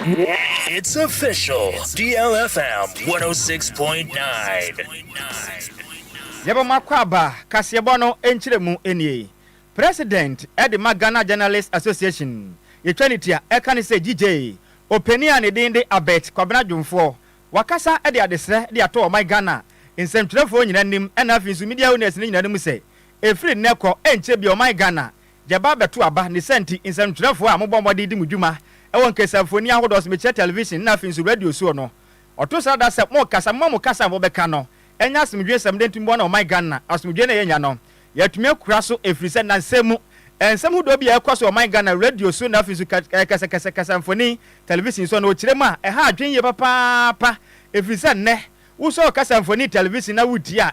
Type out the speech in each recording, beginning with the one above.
It's official. DLFM 106.9. Yaba makwaba kasiyebono enchiremu enie. President Edema Ghana Journalists Association. Yetwanitia ekani se GJ. Openia ne dinde abet kwabena dwumfo. Wakasa ede adesre de ato my Ghana. Nsentwerefo nyina nim ena afinsu media owners ne nyina nim se. Efri neko enche bi o my Ghana. Jaba beto aba ne senti nsentwerefo a mobombode di mudwuma. Ewon kesafoni ahodo so meche television na afinsu radio so no. Oto sada se mo kasa mo beka no. Enya asumdwe sam de ntumbo na o my Ghana asumdwe na yenya no. Yatumi akura so efrise na nsemu ensem hudo bi ekwaso o my Ghana radio so na afinsu kasa mfoni television so no kirema ha adwen ye papa efrise ne wo so kasa mfoni television na wudi a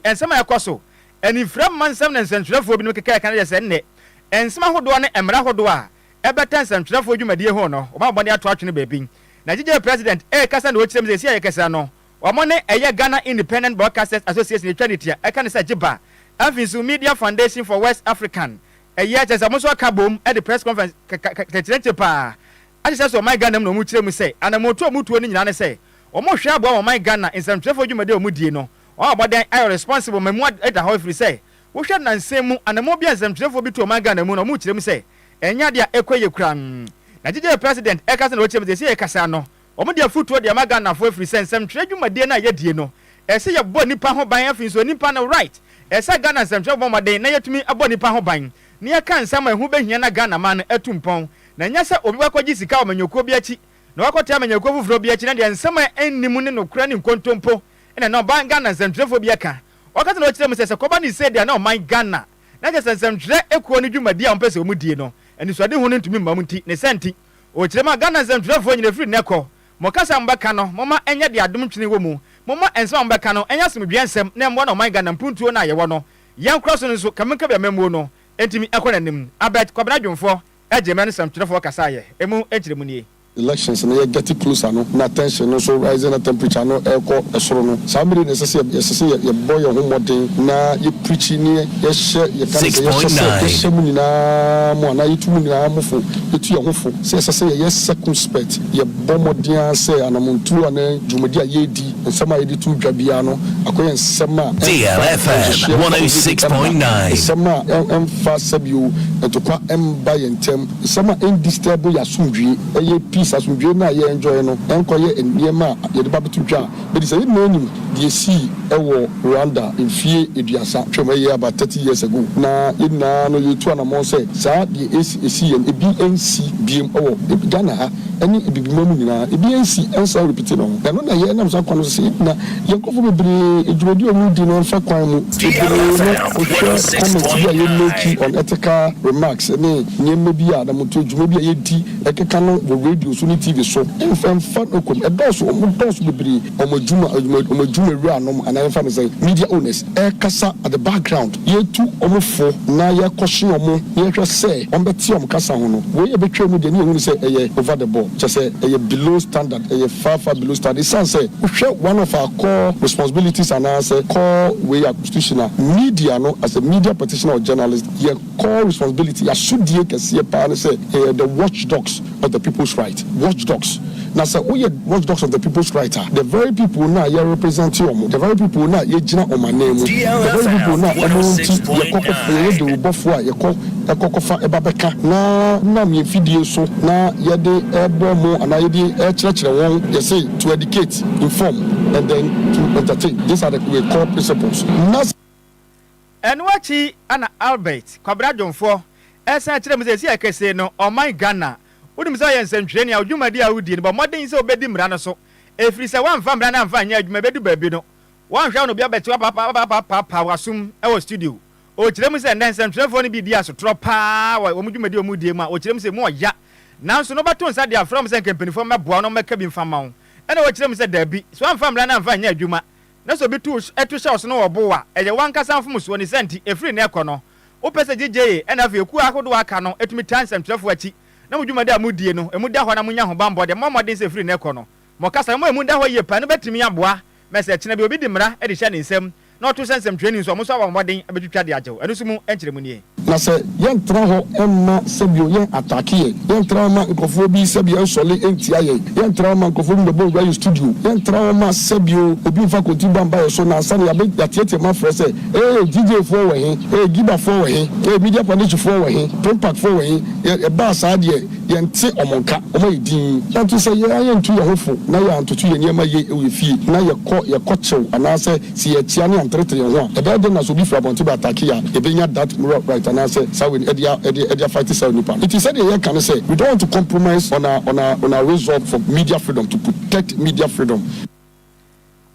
ensem ekwaso enifra mansam na nsentwerefo bi no keka kan ye se ne ensem ahodo ne emra hodo a ebeta nsentwerefo dwumadie ho no o ba bode ato atwene bebi na DJ president kasa na wo kirem se sia ye kasa no omo ne eye Ghana Independent Broadcasters Association etwanity kan se giba Afinsu Media Foundation for West African eye chesa mo so akabom at the press conference tetirente pa ase so my Ghana no mu kirem se anamoto mutuo ni nyina ne se omo hwe abo o my Ghana nsentwerefo dwumade o mudie no o abodan I responsible memu eta how free say wo hwe na nsemu anamo bia nsentwerefo bi to my Ghana mu no mu kirem se enya dia ekoye kran na DJ president kasa na wo kirem se kasa no omo dia futuo dia my Ghana fo free say nsentwerefo dwumade na ye die no ese ye bo nipa ho ban Afinsu nipa no right esa Ghana nsentwerefo bomade na yetumi abo nipa ho ban ne aka nsama ehu behia na Ghana man etumpon na nya se obi wakwaji sika o manyoko bi achi na wakotia manyoko fufuro bi achi na dia nsama ennimu ne nokura ne nkontompo ena na ban Ghana nsentwerefo bi aka wakati na okire mu se koba ni se dia na o man Ghana na je nsentwerefo ekuo ne dwumadi a mpese omudie no eni suade hu ne ntumi mamunti ne senti okire ma Ghana nsentwerefo nyina firi neko mokasa mbaka no moma enya de adom twene wo mu moma ensama mbaka no enya somdwe nsem na mbo na o man Ghana mpuntuo na ye wo no yan cross no so kamenka bia memu no entimi ekonanim abet kwabena dwumfo ejeme no nsentwerefo kasa ye emu ejire mu nie elections na ye get closer no na tension no so rising na temperature no eko esoro no samiri necessary ye boy your home modern na ye preach ni ye hye ye kan ye hye mu nyina mo na ye tumu nyina mo fo ye tu ye ho fo se ye circumspect ye bomodian se anamuntu ana dwumadi a ye di nsema ye di tu dwa bia no akoye nsema DLFM 106.9 nsema emfa sabio etokwa emba ye ntem nsema indisturable ya sumdwi ye asumdwe na ye enjoy no enkoye enema ye de babetu twa be di say no nim de si ewo Rwanda enfie eduasa twema ye about 30 years ago na ina no ye tu anamon say sa de esi ye BNC biem ewo Ghana ha eni ebibimamu nyina BNC ensa repeat no na ye nam sa kwano say na ye nkofo bebre edwudi omu di no fa kwan mu ye make on ethical remarks ni nyemme bi a na moto dwuma bi a ye di ekeka no radio so ni TV so enfam fan okom edoso omodoso bebiri omajuma ru anom ana enfam say media owners kasa at the background ye tu omofo na ye kwhye omo ye hwe say ombeti omkasa ho no we ye betwa mu de ni ehunu say eye over the ball just say eye below standard eye far below standard it sounds say one of our core responsibilities and say core we are constitutional media no as a media practitioner or journalist your core responsibility should ye kase pa na say the watchdogs of the people's right watchdogs now say we are watchdogs of the people's right the very people now you represent you the very people now you gina on my name the very people now you kokofo do bofo a you kokofa ebabeka na me video so na you dey ebo mo and you dey church won you say to educate inform and then to entertain these are the core principles and wachi ana Albert kwabra dwonfo esa kire mu se si akese no o my Ghana wodum say nsentwere ni adwumadi a wudi ni ba modern say obedi mra no so efiri say wan fa mra na mfa nya adwuma bedu baabi no wan hwa no bia betu papa wasum e wo studio o kire mu say nsentwere fo ni bi di asotro pa wo mudwumadi o mudie mu a o kire mu say mo ya nanso no bato nsa dia from say company fo meboa no meka bi mfa ma wo e na o kire mu say dabi so wan fa mra na mfa nya adwuma na so bitu etu sha so no wo bo a eye wan kasa mfo so ni senti efiri na ekono o pese jeje e na fa eku akodo aka no etumi tan nsentwere fo achi na mudwumade amudie no emuda ho na munya ho bambo de momode se free na ekono mo kasa mo emuda ho ye pa no betimi aboa message na bi obi di mra e de hye ne nsam not to send some training so almost our wedding a bit of Ajo and Sumu entry money. Na se yen traho emma sebio yen atake yen trauma nkofo bi sebio sole entia yen trauma nkofo bi bo radio studio yen trauma sebio obi fa konti bamba so na asa ya be yatiete ma frese DJ for we giba for we media foundation for we impact for we e ba sa de yen ti omonka omo edin that to say yen tu ye hofo na ya antotu ye niam ye we fi na ye ko chew anase si ye tia ne antretre ye ho e be de na so bi fra bonti ba atake ya e be nya that right and I say Edia fight is nipa. It is said here can say we don't want to compromise on our result for media freedom to protect media freedom.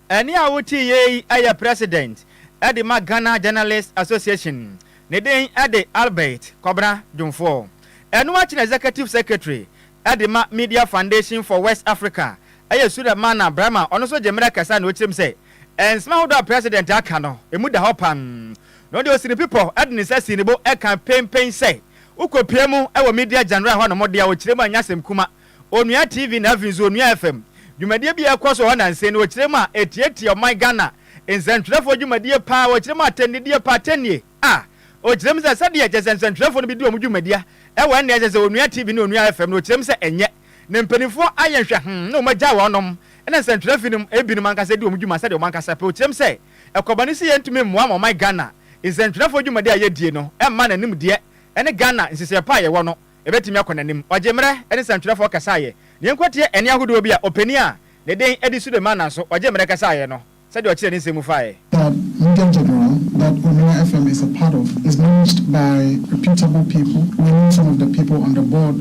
Any awuti ye aya president at the Ghana Journalists Association. Neden at the Albert Kobra Jumfo. And watching executive secretary at the Media Foundation for West Africa. Aya Suda Mana Brahma on also Jamaica Kasan which him say. And small president Akano, a muda hopan. No, there was the people at the necessity a campaign say. Uko Piemu, our media general, one more dear, which Rema Yasem Kuma, on your TV, Navins, on your FM. You may be across one and say, which Rema, 88 of my Ghana, in Central for you, my dear power, which Rema attended dear Pateni. Ah, or James said, yes, and Central for the video, you media. And when there's on your TV, on your FM, which James and yet, Nempany for iron shaham, no, my Jawanum, and then Central Film, Ebinamanka said, you must say, Manka support James say, a Cobanisi and to me, one of my Ghana. Is Central for you, my dear, Yedino, and man and him, dear, and a Ghana is a pie, one, a bet me on him, or Jemra, and Central for Casaye. The Enquiries, and Yahu will be a opinion. The day Eddie Sudeman, so or Jemra Casaye, no, said your chin in Simufai. That Media General, that Omnia FM is a part of, is managed by reputable people. We know some of the people on the board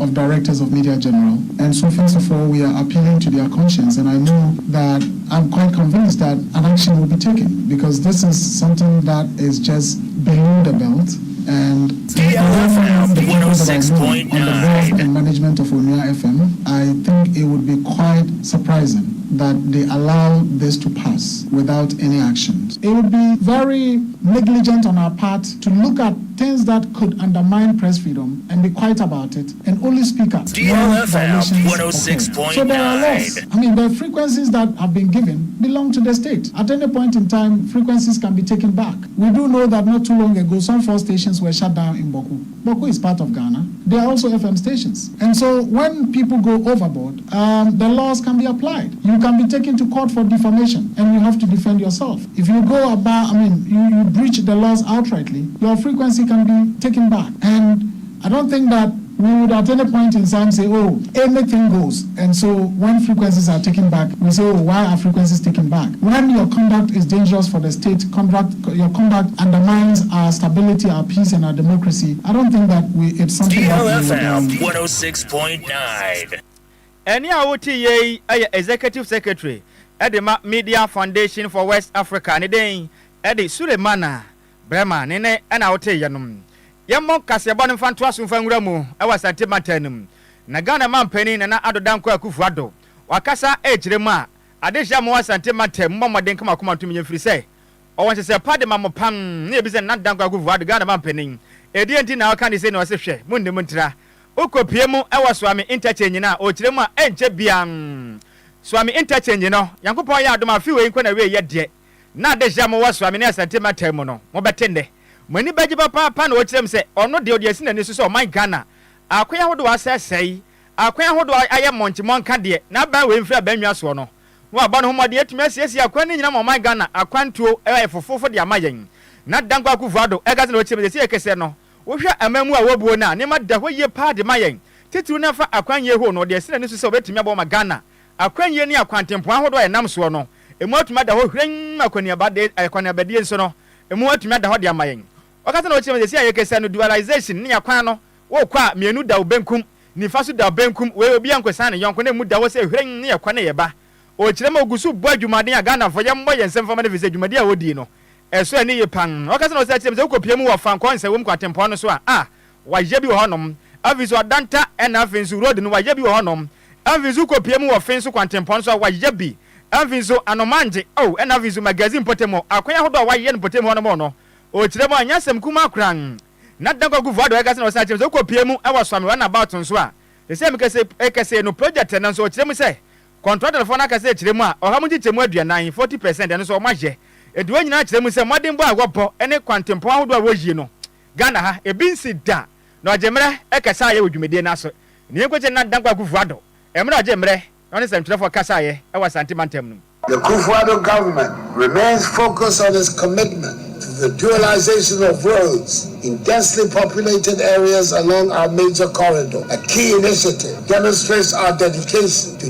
of directors of Media General. And so, first of all, we are appealing to their conscience. And I know that I'm quite convinced that an action will be taken because this is something that is just below the belt. And DLFM 106.9 on the board and management of Omnia FM, I think it would be quite surprising that they allow this to pass without any actions. It would be very negligent on our part to look at things that could undermine press freedom and be quiet about it and only speak up. DLFM 106.9. So there are laws. I mean, the frequencies that have been given belong to the state. At any point in time, frequencies can be taken back. We do know that not too long ago, some 4 stations were shut down in Boku. Boku is part of Ghana. They are also FM stations. And so when people go overboard, the laws can be applied. You can be taken to court for defamation and you have to defend yourself. If you go about, you breach the laws outrightly, your frequency can be taken back. And I don't think that we would at any point in time say, oh, anything goes. And so when frequencies are taken back, we say, oh, why are frequencies taken back? When your conduct is dangerous for the state, your conduct undermines our stability, our peace, and our democracy, I don't think that it's something DLFM 106.9. Any awuti ye executive secretary at the Media Foundation for West Africa, and then at the Sulemana Brema, Nene, and awuti yanum. Yammo kasebon mfanto asumfa nwura mu ewa santimatanum na Ghana man panin na adodan kwa Akufo-Addo wakasa ejiremu a adehia mo santimatam momoden kama kuma tumi yefiri se o won se pade mamopam na ebi se na dan kwa Akufo-Addo Ghana man panin edi enti na waka ni se na wase hwe munde muntira okopie mu ewa Swami interchange na o kiremu a enche biam Swami interchange no Yankopon ya adoma fi we nkwa na we ye de na adehia mo wa Swami na santimatam no mo betende Mani baji papa na ochirem se ono de odi asina ni so o man Ghana akoya hodo asesei akoya hodo aye monchi monka de na ba we mfira banwa so no wa ba no homode etumi asiesi akwa ni nyina mo man Ghana akwantuo efofofo de amayen na dankwa Akufo-Addo egaze na ochirem se ekese no wo hwa amamu a wobuo na ne ma da hoye pa de mayen titru na fa akwanye ho no de asina ni so obetumi abo ma Ghana akwanye ni akwantempo ahodo enam so no emu atuma da ho hwen akwani abade akwani abade so no emu atuma da ho de amayen wakati na ochirem se ayekese no dualization ni akwan no wo kwa mienu da obenkum ni faso da obenkum we obi ankwesa ne yonko na mu da wo se hwen ni yakwa na yeba ochirem ogusu bo adwumaden a Ghana fo yemmo yensem fama na vise adwumaden a wodi no eso ani ye pan wakati na ochirem se ukopie mu wo fan konse wo mkwatempo no so a waje bi wo honom aviso adanta na afinsu road no waje bi wo honom aviso ukopie mu wo finso kwatempo no so waje bi aviso anomanje na aviso magazine potemo akoya hodo waje no potemo honom no ochirem anyasem kuma akran na dankwa Akufo-Addo ekase na osachim so kopie mu ewa Swami wana about nso a ese mekase ekase no project na nso ochirem se contract telefone akase echirem a ohamu chichemu aduanan 40% eno so omaje eduwa nyina kyerɛ mu sɛ modern boy agwɔpɔ ene kwantempo ahodo a woyie no Ghana ha ebinsi da na ɔgyemrɛ ɛkasa ayɛ wodwumedie naso ne yɛnkɔkyɛ na dankwa kufuado emrɛ ɔgyemrɛ ɔne sɛmtwerɛfo kasa ayɛ ɛwɔ santimantem no. The Kwadwo government remains focused on its commitment to the dualization of roads in densely populated areas along our major corridor. A key initiative demonstrates our dedication to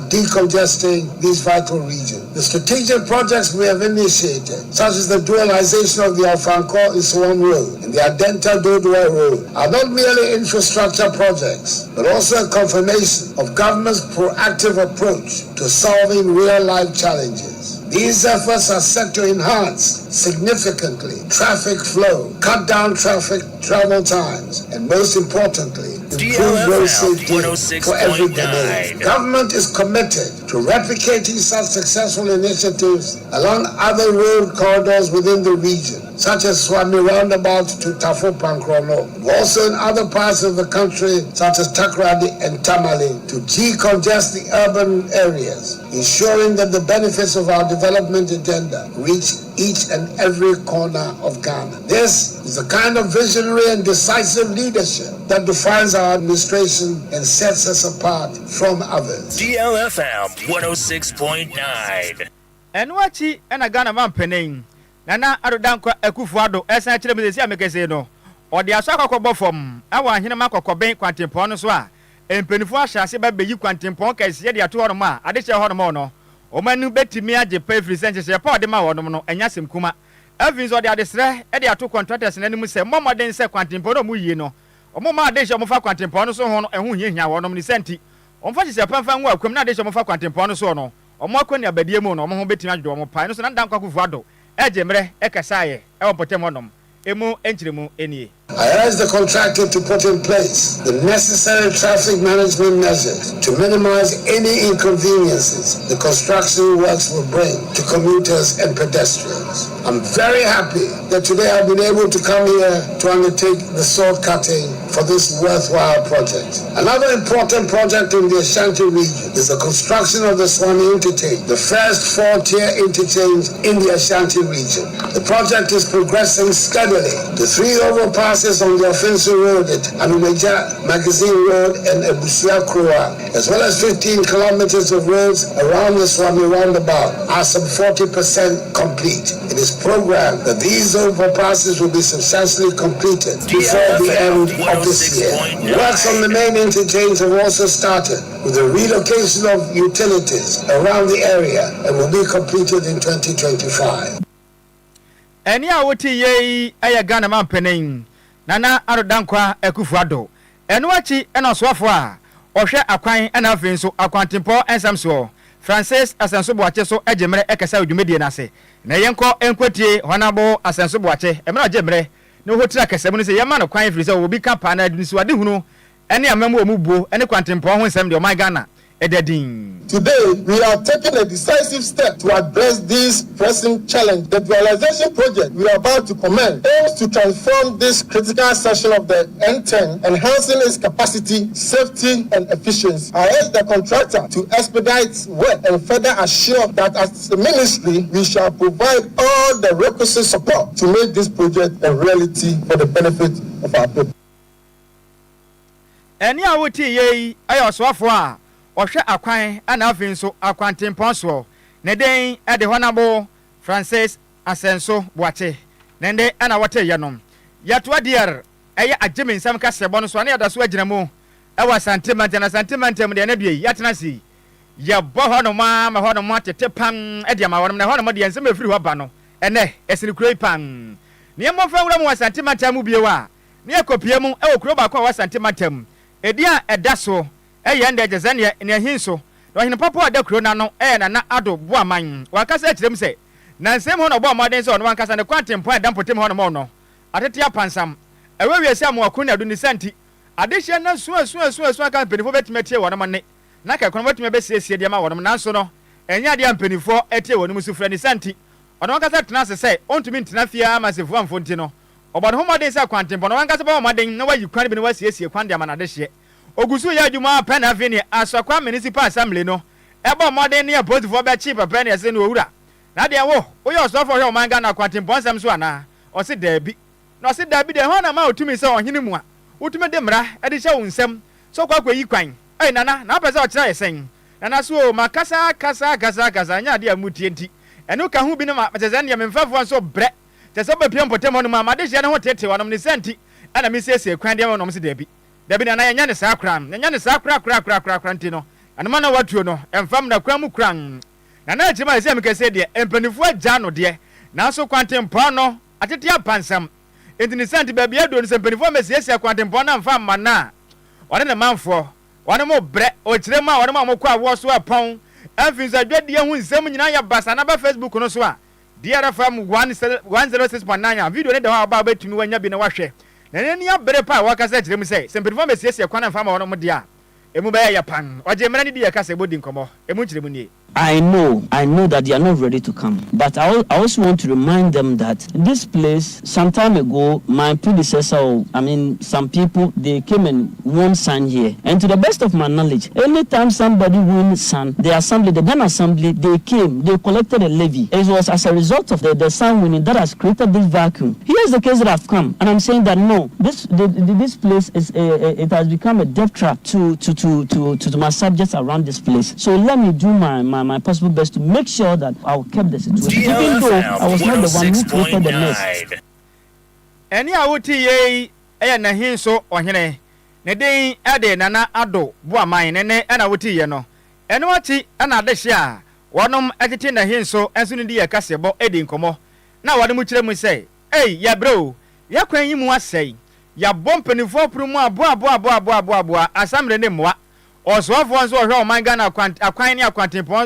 decongesting these vital regions. The strategic projects we have initiated, such as the dualization of the Alfanko-Iswan Road and the Adenta-Dodua Road, are not merely infrastructure projects, but also a confirmation of government's proactive approach to solving real-life challenges. These efforts are set to enhance significantly traffic flow, cut down traffic travel times, and most importantly, improve road safety for every Ghanaian. Government is committed to replicating such successful initiatives along other road corridors within the region, such as Swami Roundabout to Tafo Pankrono, also in other parts of the country, such as Takrady and Tamale, to decongest the urban areas, ensuring that the benefits of our development agenda reach each and every corner of Ghana. This is the kind of visionary and decisive leadership that defines our administration and sets us apart from others. DLFM 106.9. And what he and a Ghana man penning. Nana Adodankwa Ekufuado, Esa Chile Amekese no, or the Asaka Bofom, our Hinamako Kobe Quantimpon Swa, and Penifua Shasi Baby Quantimpon, Kasia to Horma, Adisha Hormono, O Manu Betty Mia, the pay free sentence, a part of my Mono, and Yasim Kuma. Evans or the Adesra, Eddie two contractors and enemies say, Mama then say Quantimpono Muyino, or Mama Desha Mofa Quantimpono so on, and who Yina or Nomisenti. On Fashion Pamfan work, come not Desha Mofa Quantimpono sono, or Mokonia Bediamo, or Momo Betty Major, Pinos and Danko. Ejemre ekasaye ewo potemonom emu enchiremu enie. I urge the contractor to put in place the necessary traffic management measures to minimize any inconveniences the construction works will bring to commuters and pedestrians. I'm very happy that today I've been able to come here to undertake the sword cutting for this worthwhile project. Another important project in the Ashanti region is the construction of the Swami Interchange, the first four-tier interchange in the Ashanti region. The project is progressing steadily. The 3 overpasses on the offensive road at Anumeja Magazine Road and Ebusia Kroa, as well as 15 kilometers of roads around the Swami Roundabout, are some 40% complete. It is programmed that these overpasses will be substantially completed before the end of this year. Works on the main interchange have also started with the relocation of utilities around the area and will be completed in 2025. Eni a woti ye aya Ghana man penin Nana Adodankwa Ekufuado enu achi ena oswafo a ohwe akwan ena afin so akwantempo ensamso Francis Asenso Boache so ejemre ekesa odwumedie nase na yenko enkwatie honabo Asenso Boache emre ojemre ne hotira kesem no se yema no kwan frisa obi ka pa na adinisi wade hunu ene amamu omubuo ene kwantempo ho nsem de o my Ghana edadin. Today, we are taking a decisive step to address this pressing challenge. The dualization project we are about to commence aims to transform this critical section of the N10, enhancing its capacity, safety, and efficiency. I urge the contractor to expedite work and further assure that as the ministry, we shall provide all the requisite support to make this project a reality for the benefit of our people. Eni a woti ye ayo swafo a ohwe akwan ana afin so akwantempon so ne den e de honabo Francis Asenso Boache ne den ana wote yenom yato adier eye agyemin sam ka sebo no so na yada so agyina mu e wa sentimentem de na due yatena si ye bo honoma ma honoma tete pam e de ma wonom na honoma de ensem efiri ho ba no ene esini kuroi pam ne mo fa wura mu wa sentimentem biewa ne ekopie mu e wo kuro ba kwa wa sentimentem edia edaso eye nda jezania ne hinso no hin papo adakro na no na ado boaman wakasa kirem se na nsem ho no boamaden se ono wankasa ne kwantempo adampotem ho no mo no atete apansam ewe wiese amwakun adu ni santi adehye na so aka penifo betimetie wono mo ne na ka kono betime besiesie de ma wono nanso no enya de ampenifo etie wono musufra ni santi ono wankasa tena se ontumi ntena fia masefo amfonti no obodo ho moden se kwantempo no wankasa ba moden na wayi kwan bi ne wasiesie kwan de amanadehye ogusu ya adwuma pen avini asakwa municipal assembly no ebo modern ne both for be chief pen ese no owura na de wo yo so for hwe o man Ghana kwantempon sam so ana o se dabi na o se dabi de ho na ma otumi se ohene mu a otumi de mra e de hye wo nsam so kwa yi kwan nana na pese o kira yesen nana so makasa kasa nya de amutie nti eno ka hu bi no ma tese ne memfafo so bre tese ba piem potem no ma de hye ne ho tete wonom ne senti ana mi siesie kwan de wonom se dabi nana nya ne saa kran nya ne saa kra nti no anama na watuo no emfam na kwan mu kran nana achima ese mekese de empanifo agya no de na so kwantempon no atete apansam enti ne senti ba bia do no empanifo mesiesie kwantempon na mfa mana wane ne manfo wane mo bre o kire ma wane mo kwa wo so apon amfinza dwadie hu nsem nyina ya basa na ba Facebook no so a DLFM 106.9 video ne de ha ba betumi wanya bi na wahwe na ne ni abere pa wakasa kire mu sei sempirifo mesiesie kwana mfa ma wane mo dia emu ba ya pan oje mra ni di ya kasa bodi nkomo emu kire mu ni I know that they are not ready to come. But I also want to remind them that this place, some time ago, my predecessor, some people, they came and won sand here. And to the best of my knowledge, anytime somebody wins sand, the Ghana Assembly, they came, they collected a levy. It was as a result of the sand winning that has created this vacuum. Here's the case that I've come, and I'm saying that no, this place is it has become a death trap to my subjects around this place. So let me do my possible best to make sure that I will keep the situation, even though I was not the one who created the mess. Any awuti ye na hinso ohene ne den ade nana ado boa man ne na awuti ye no eno achi na adehye a wonom atete na hinso enso ne di ye kasebo edi nkomo na wode mu kire mu sei ya bro ya kwan yi mu asei ya bompanifo prumu aboa asamre ne moa osofo nso ohwe o man Ghana akwan ne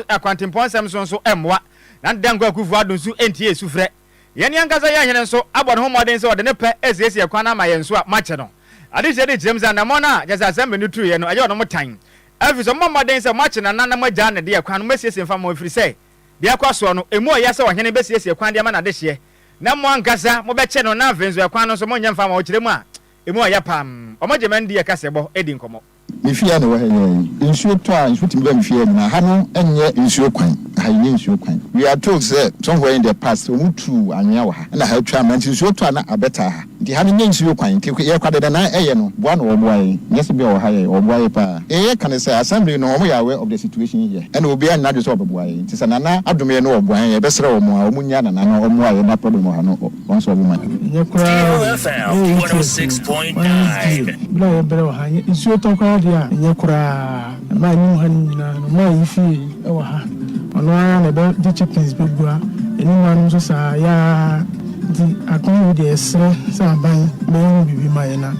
akwantempon sam so emmoa na dango akufu adonsu entie esufre yene angaza ya hene nso abone ho moden se ode ne pe esiesie kwan na maye nso a mache no ade je de jemza na mona jaza asem ne tru ye no aye ono motan afiso moden se mache na nana magya ne de kwan no mesiesie mfa mo firi se bia kwaso no emu oya se ohene besiesie kwan de ma na de hye na mo angaza mo be che no na venzo kwan no so mo nya mfa ma o kire mu a emu oya pam omoje man di ye kasebo edi nkomo Mifia no wahe insuo to a insuo timba mifia na ha no enye insuo kwan ha nye insuo kwan we are told say somewhere in the past omutu anya wa ha na ha twa man insuo to na abeta ha ndi ha nye insuo kwan nti ye kwadede na eye no boa no oboaye nyese bia o ha ye oboaye pa kan say assembly no omo ya aware of the situation here and obi an na do so oboaye nti sa na adome no oboaye ye besere omo a omunya na na omo aye na problem ha no onso obo man DLFM 106.9 bla bla ha insuo to kwa dia nyekura ma nyu hanina no ma yifi e wa ha ono ara na be di chickens begua eni ma no so sa ya di akon de esre sa ban me bibi ma yana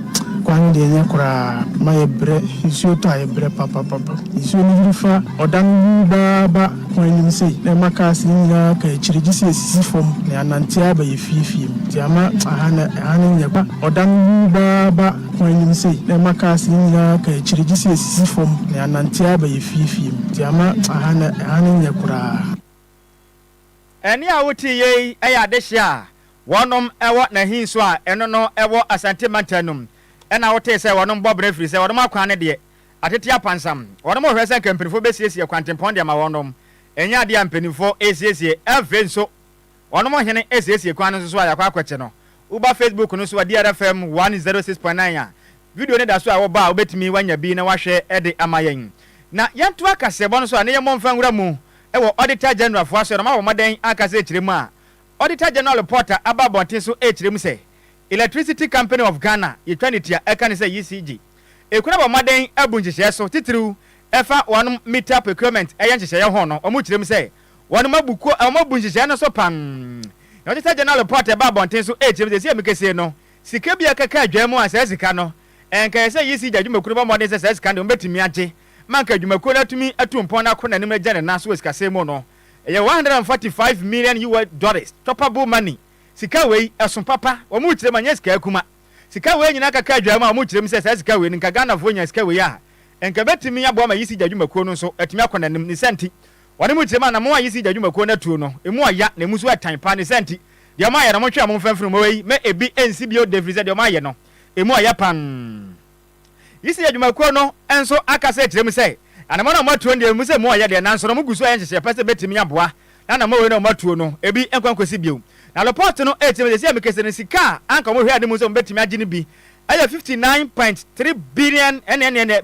kwan de nyekura ma yebre isuo to ayebre papa isuo ni rifa odan ba kwan ni sei na makasi nya ka chirigi sisi fom na anantia ba yefifie ti ama ahana nyeba odan ba kwan ni sei na makasi nya ka chirigi sisi fom na anantia ba yefifie ti ama ahana nyekura eni awuti ye aya dehia wonom ewo na hinso a eno no ewo asante mantanum ena wote se wonom bobre firi se wonom akwan ne de atete apansam wonom hwe se kampanifo besiesie kwantempon de ma wonom enya de ampanifo esiesie evenso wonom hene esiesie kwan so ayakwa akwache no uba Facebook no so DLFM 106.9 a video ne da so a wo ba obetimi wanya bi na wahwe ede amayen na yantu akasebo no so ane yemo mfa ngura mu ewo auditor general fo aso no ma wo maden akase kiremu a auditor general reporter ababonte so kiremu se Electricity Company of Ghana yetwanitia ekane se ECG ekuna ba maden abunjihye so titiriu efa wanum meter procurement eyenjihye ho no omu kiremu se wanum abuko amabunjihye no so pan na auditor general reporter ababonte so kiremu se emekese no sika bia kaka adwamu asa sika no enka se ECG adwumakuru ba maden se sika no betimi age manka adwumakuru atumi atumpon na kona nim agya ne naso sika se mu no eye $145 million topable money sika wei eson papa wo mu kire manya sika akuma sika wei nyina kaka adwamu a mu kire mse sika wei nka Ghana fo nya sika wei a enka betimi abo ma yisi adwumakuo no so atumi akona nim ni senti wone mu kire ma na mo yisi adwumakuo na tuo no emu aya na musu atan pa ni senti de ma ya na mo twa mo mfamfuru mo wei me ebi ensi bio devrize de ma ye no emu aya pan yisi adwumakuo no enso akasa kire mse ana mo na mo tuo de mu se mo aya de nanso no mu gusu ayen hye pese betimi aboa na mo we no matuo no ebi enkwankwasi bio na report no etim say me kese ne sika anka mo hwe ade mu so betimi agi ne bi aya 59.3 billion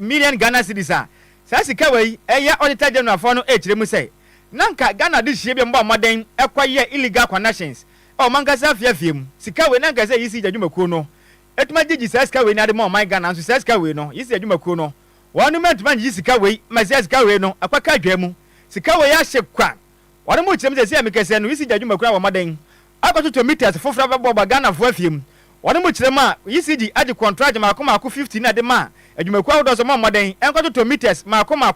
million Ghana cedis a sa sika we eya auditor general for no ekire mu say nanka Ghana de hie bi mba moden ekwaye illegal connections o mangasa fiafiem sika we nanka say yisi adwumakuo no etuma gigi sa sika we na de mo my Ghana so sa sika we no yisi adwumakuo no wonu mentuma gigi sika we ma sa sika we no akwaka adwa mu sika we ya hye kwa wonu mu kyerem say me kese no yisi adwumakuo wa moden akoto meters fofra babo Ghana fo afiem wonu mu kyerem a yisi gi agi contract ma akoma 50 na de ma adwumakuo ahodo so mo moden enkoto meters ma akoma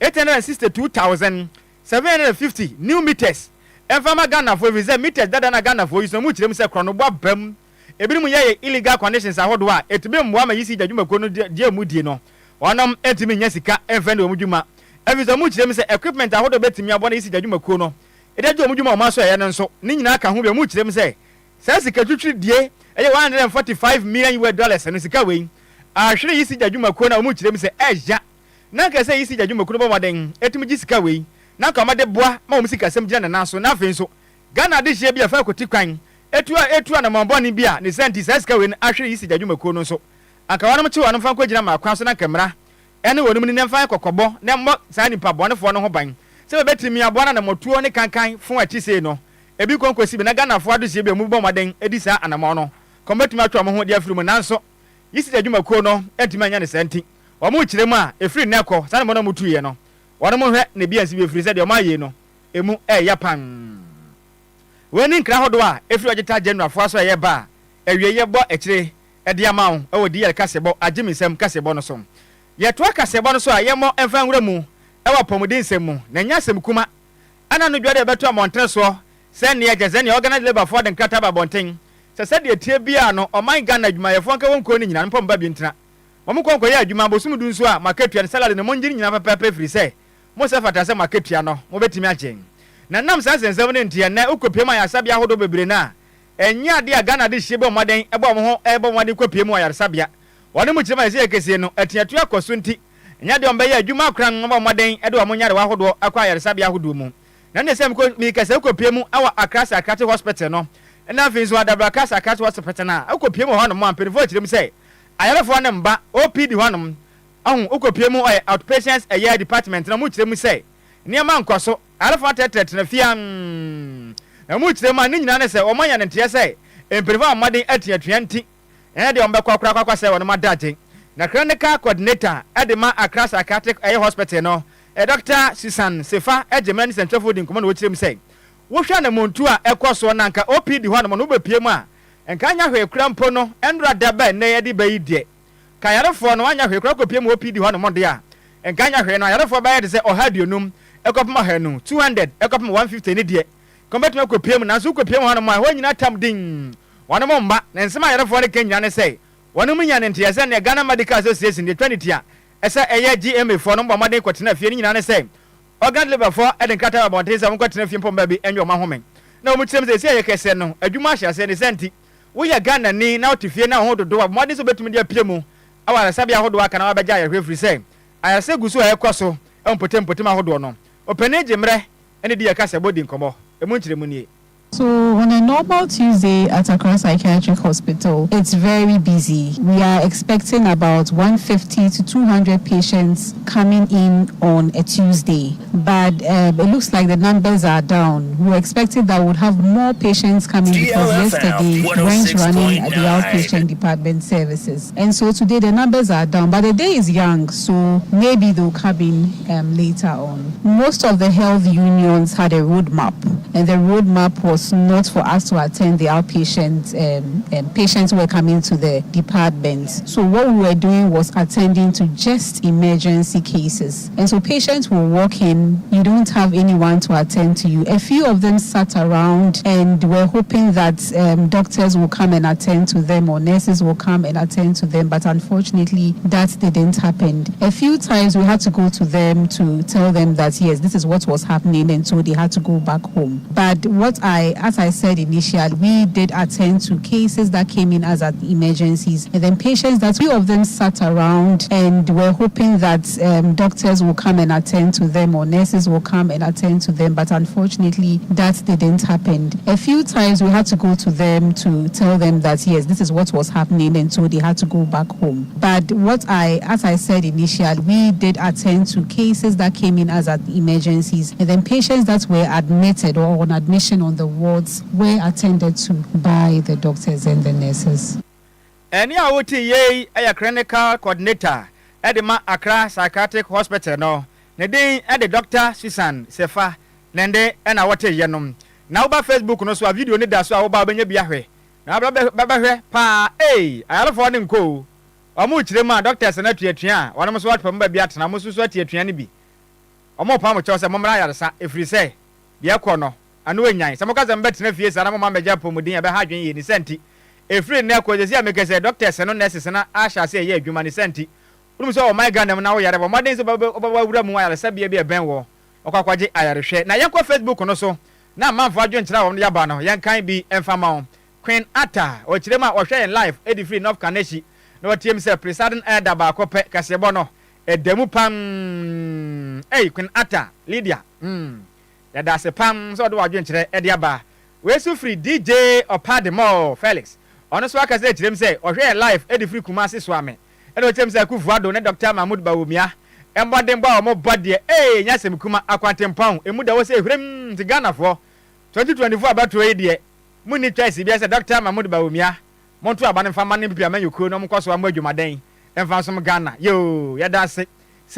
862,750 new meters enfama Ghana for visa meters dada na Ghana for so mu kyerem se krono bo bam ebinim ye illegal conditions ahodo a etube mboa ma yisi adwumakuo no die mu die no wonom etimi nya sika enfende omudwuma eviso mu kyerem se equipment ahodo betimi abo na yisi adwumakuo no edaje omudwuma o maso ye no nso ni nyina ka ho be mu kyerem se sa sika twitwi die eye $145 million no sika we ahwere yisi adwumakuo na mu kyerem se eja na ka se yisi adwumakuo bo moden etimi gi sika we na ka made boa ma o musika sem gina na so na afen so Ghana de hie bia fa koti kwan etua na mambo ni bia ne senti saska we ahwe yisi adwumakuo no so aka wanam chi wanam fa kwagina ma kwan so na kamera ene wonum ni nemfa kokobo ne mo sa nipa bonefo no ho ban se betimi aboa na motuo ne kankan fun achi sei no ebi konkosi bi na Ghana fo ado hie bia mu bo moden edi sa anamo no kombetimi atwa mo ho dia firu mu nanso yisi adwumakuo no entimi anya ne senti o mu kyerem a efiri neko sa ne mo no mutuye no wanu mo hwe ne bia nsi be free said o maye no emu yapan weni nkra hodo a efiri ogita general fo aso ye ba awieye bo ekire ede amawo e wodi ye kasebo agimisem kasebo no so ye to kasebo no so a ye mo emfa nwura mu e wa pomodin sem mu na nya sem kuma ana no dwade beto amonten so se ne ye geze ne organize labor for the nkata ba bonten se de tie bia no o man Ghana adwuma ye fo nka wonko ni nyina mpom ba bi ntina mo konko ye adwuma bosum du nso a marketua salary ne mo ngiri nyina papa free se mo se fata se marketua no mo betimi achen na nam sa sensem ne ntia na ukopiem ayasabia hodo bebre na enya de Ghana de hye be moden ebo mo ho ebo moden kopiem ayasabia wone mu kyerema se kese no atiatu akoso nti enya de omba ye adwuma akran mo moden ede o mo nyare wa hodo akwa ayasabia hodo mu na ne se mi kese kopiem awa akrasa akate hospital no na finzo adabra kasa akate hospital na ukopiem ho no mo amperifo kyerem se ayarefo ne mba OPD honom ahun ukopiem outpatients air department na mu kyerem se niam ankoso arafa tetet na fia na mu kyerem a ni nyina ne se o manya ne ntia se emperifa amade atiatua nti de ombekwa kwakwa se wono madaje na clinical coordinator edema Accra Psychiatric Hospital no Dr. Susan Sefa ejemani central food nkomo na wo kyerem se wo hwa na montu a ekoso na nka OPD ho no be piem a enka nya hwe krampo no endra daba na ye de bayi de kayarefo no anya hwe krampo piem OPD ho no mo de a enka nya hwe no ayarefo ba ye de se ohadionum ekopma hanu 200 ekopma 150 ni de kombetuma kopiem na so kopiem ho no ma ho nyina tam din wono mo mba na nsema ayarefo ne kenya ne se wono mu nya ne ntia se ne Ghana Medical Association de 20 a esa eye GMA fo no mba de kwotena fie ni nyina ne se organ labor for eden kata abonte se kwotena fie mpom ba bi enyo ma homen na omu kyerem se ye kese no adwuma ahya se ne senti wo ya Ghana ni na otifie na ho dodo mo de so betumi de apiemu awara sabia hodo aka na wa beja ya hwefri se ayase guso ekoso empotem ahodo no openeje mre ene di yakase body nkomo emu nkyeremu nie. So on a normal Tuesday at Accra Psychiatric Hospital, it's very busy. We are expecting about 150 to 200 patients coming in on a Tuesday, but it looks like the numbers are down. We were expecting that we would have more patients coming because yesterday went running at the outpatient department services. And so today the numbers are down, but the day is young, so maybe they'll come in later on. Most of the health unions had a roadmap, and the roadmap was not for us to attend the outpatient patients who were coming to the department. So what we were doing was attending to just emergency cases. And so patients will walk in, you don't have anyone to attend to you. A few of them sat around and were hoping that doctors will come and attend to them or nurses will come and attend to them, but unfortunately that didn't happen. A few times we had to go to them to tell them that yes, this is what was happening, and so they had to go back home. But what I as I said initially, we did attend to cases that came in as emergencies, and then patients that few of them sat around and were hoping that doctors will come and attend to them or nurses will come and attend to them, but unfortunately that didn't happen. A few times we had to go to them to tell them that yes, this is what was happening, and so they had to go back home. But as I said initially, we did attend to cases that came in as emergencies, and then patients that were admitted or on admission on the wards were attended to by the doctors and the nurses. Any awuti ye a clinical coordinator at the Accra Psychiatric Hospital no. Nede at the Dr. Susan Sefa Nende and awate yenum. Now ba Facebook no so a video ni da so awoba benye biahwe. Na ba pa ayalo fo ne nko. Omo chire ma doctors na tuatua. Wono so wat pam ba bia tena mo so tuatua ni bi. Omo pa mo chose mo mra yaresa efri se bia kɔ no anu enyan. Se mo ka zamba tena fie sa na mo ma meja pomudin ya be ha dwen ye ni senti. Efri ne ko jesi amekese doctors no nurses na asha se ye adwuma ni senti. Wonu so o my God na wo yare bo modern so ba wura mu yaresa bia bia ben wo. Okwakwaje ayarehwe. Na yenko Facebook no so na manfo adwen kira wo ya ba no yen kan bi emfama wo. Queen Atta o kire ma o hwe en live edi free North Kaneshi. Na watiem se presiding elder ba kope kasebo no edemu pam Queen Atta Lydia ya da se pam so do wadwen kire edi aba we su free DJ Opademo Felix ono so aka se kirem se o hwe live edi free Kumasi so ame e do kirem se Kufuado ne Dr. Mahmoud Bawumia embodem ba o mo bode nyasem kuma akwantempon emu da wo se hwem ti Ghana fo 2024 abato e de muni choice bia se Dr. Mahmoud Bawumia monto abane fama ne bia manyuko no mkoso am adwumaden emfa so Ghana yo ya da se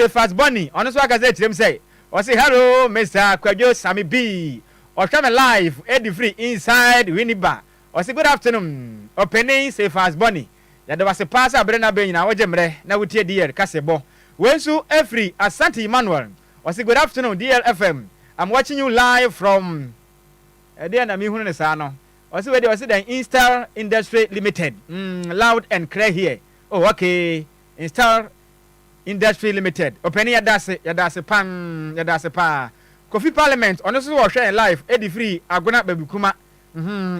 fast bunny ono so aka se kirem se o say hello Mr. Kwadwo Sammy B. O come live edi free inside Winiba. O say good afternoon. Opening say fast bunny. Ya de was pass abrena be nyina wo jemre na wutie DL kasebo. Wensu Efri Asante Emmanuel. O say good afternoon DLFM. I'm watching you live from there na mi hunu ne sa no. O say we dey the Instar Industry Limited. Loud and clear here. Oh okay. Instar Industry Limited. Opening yadase pa. Kofi Parliament ono so wo hwe live edi free agona babikuma.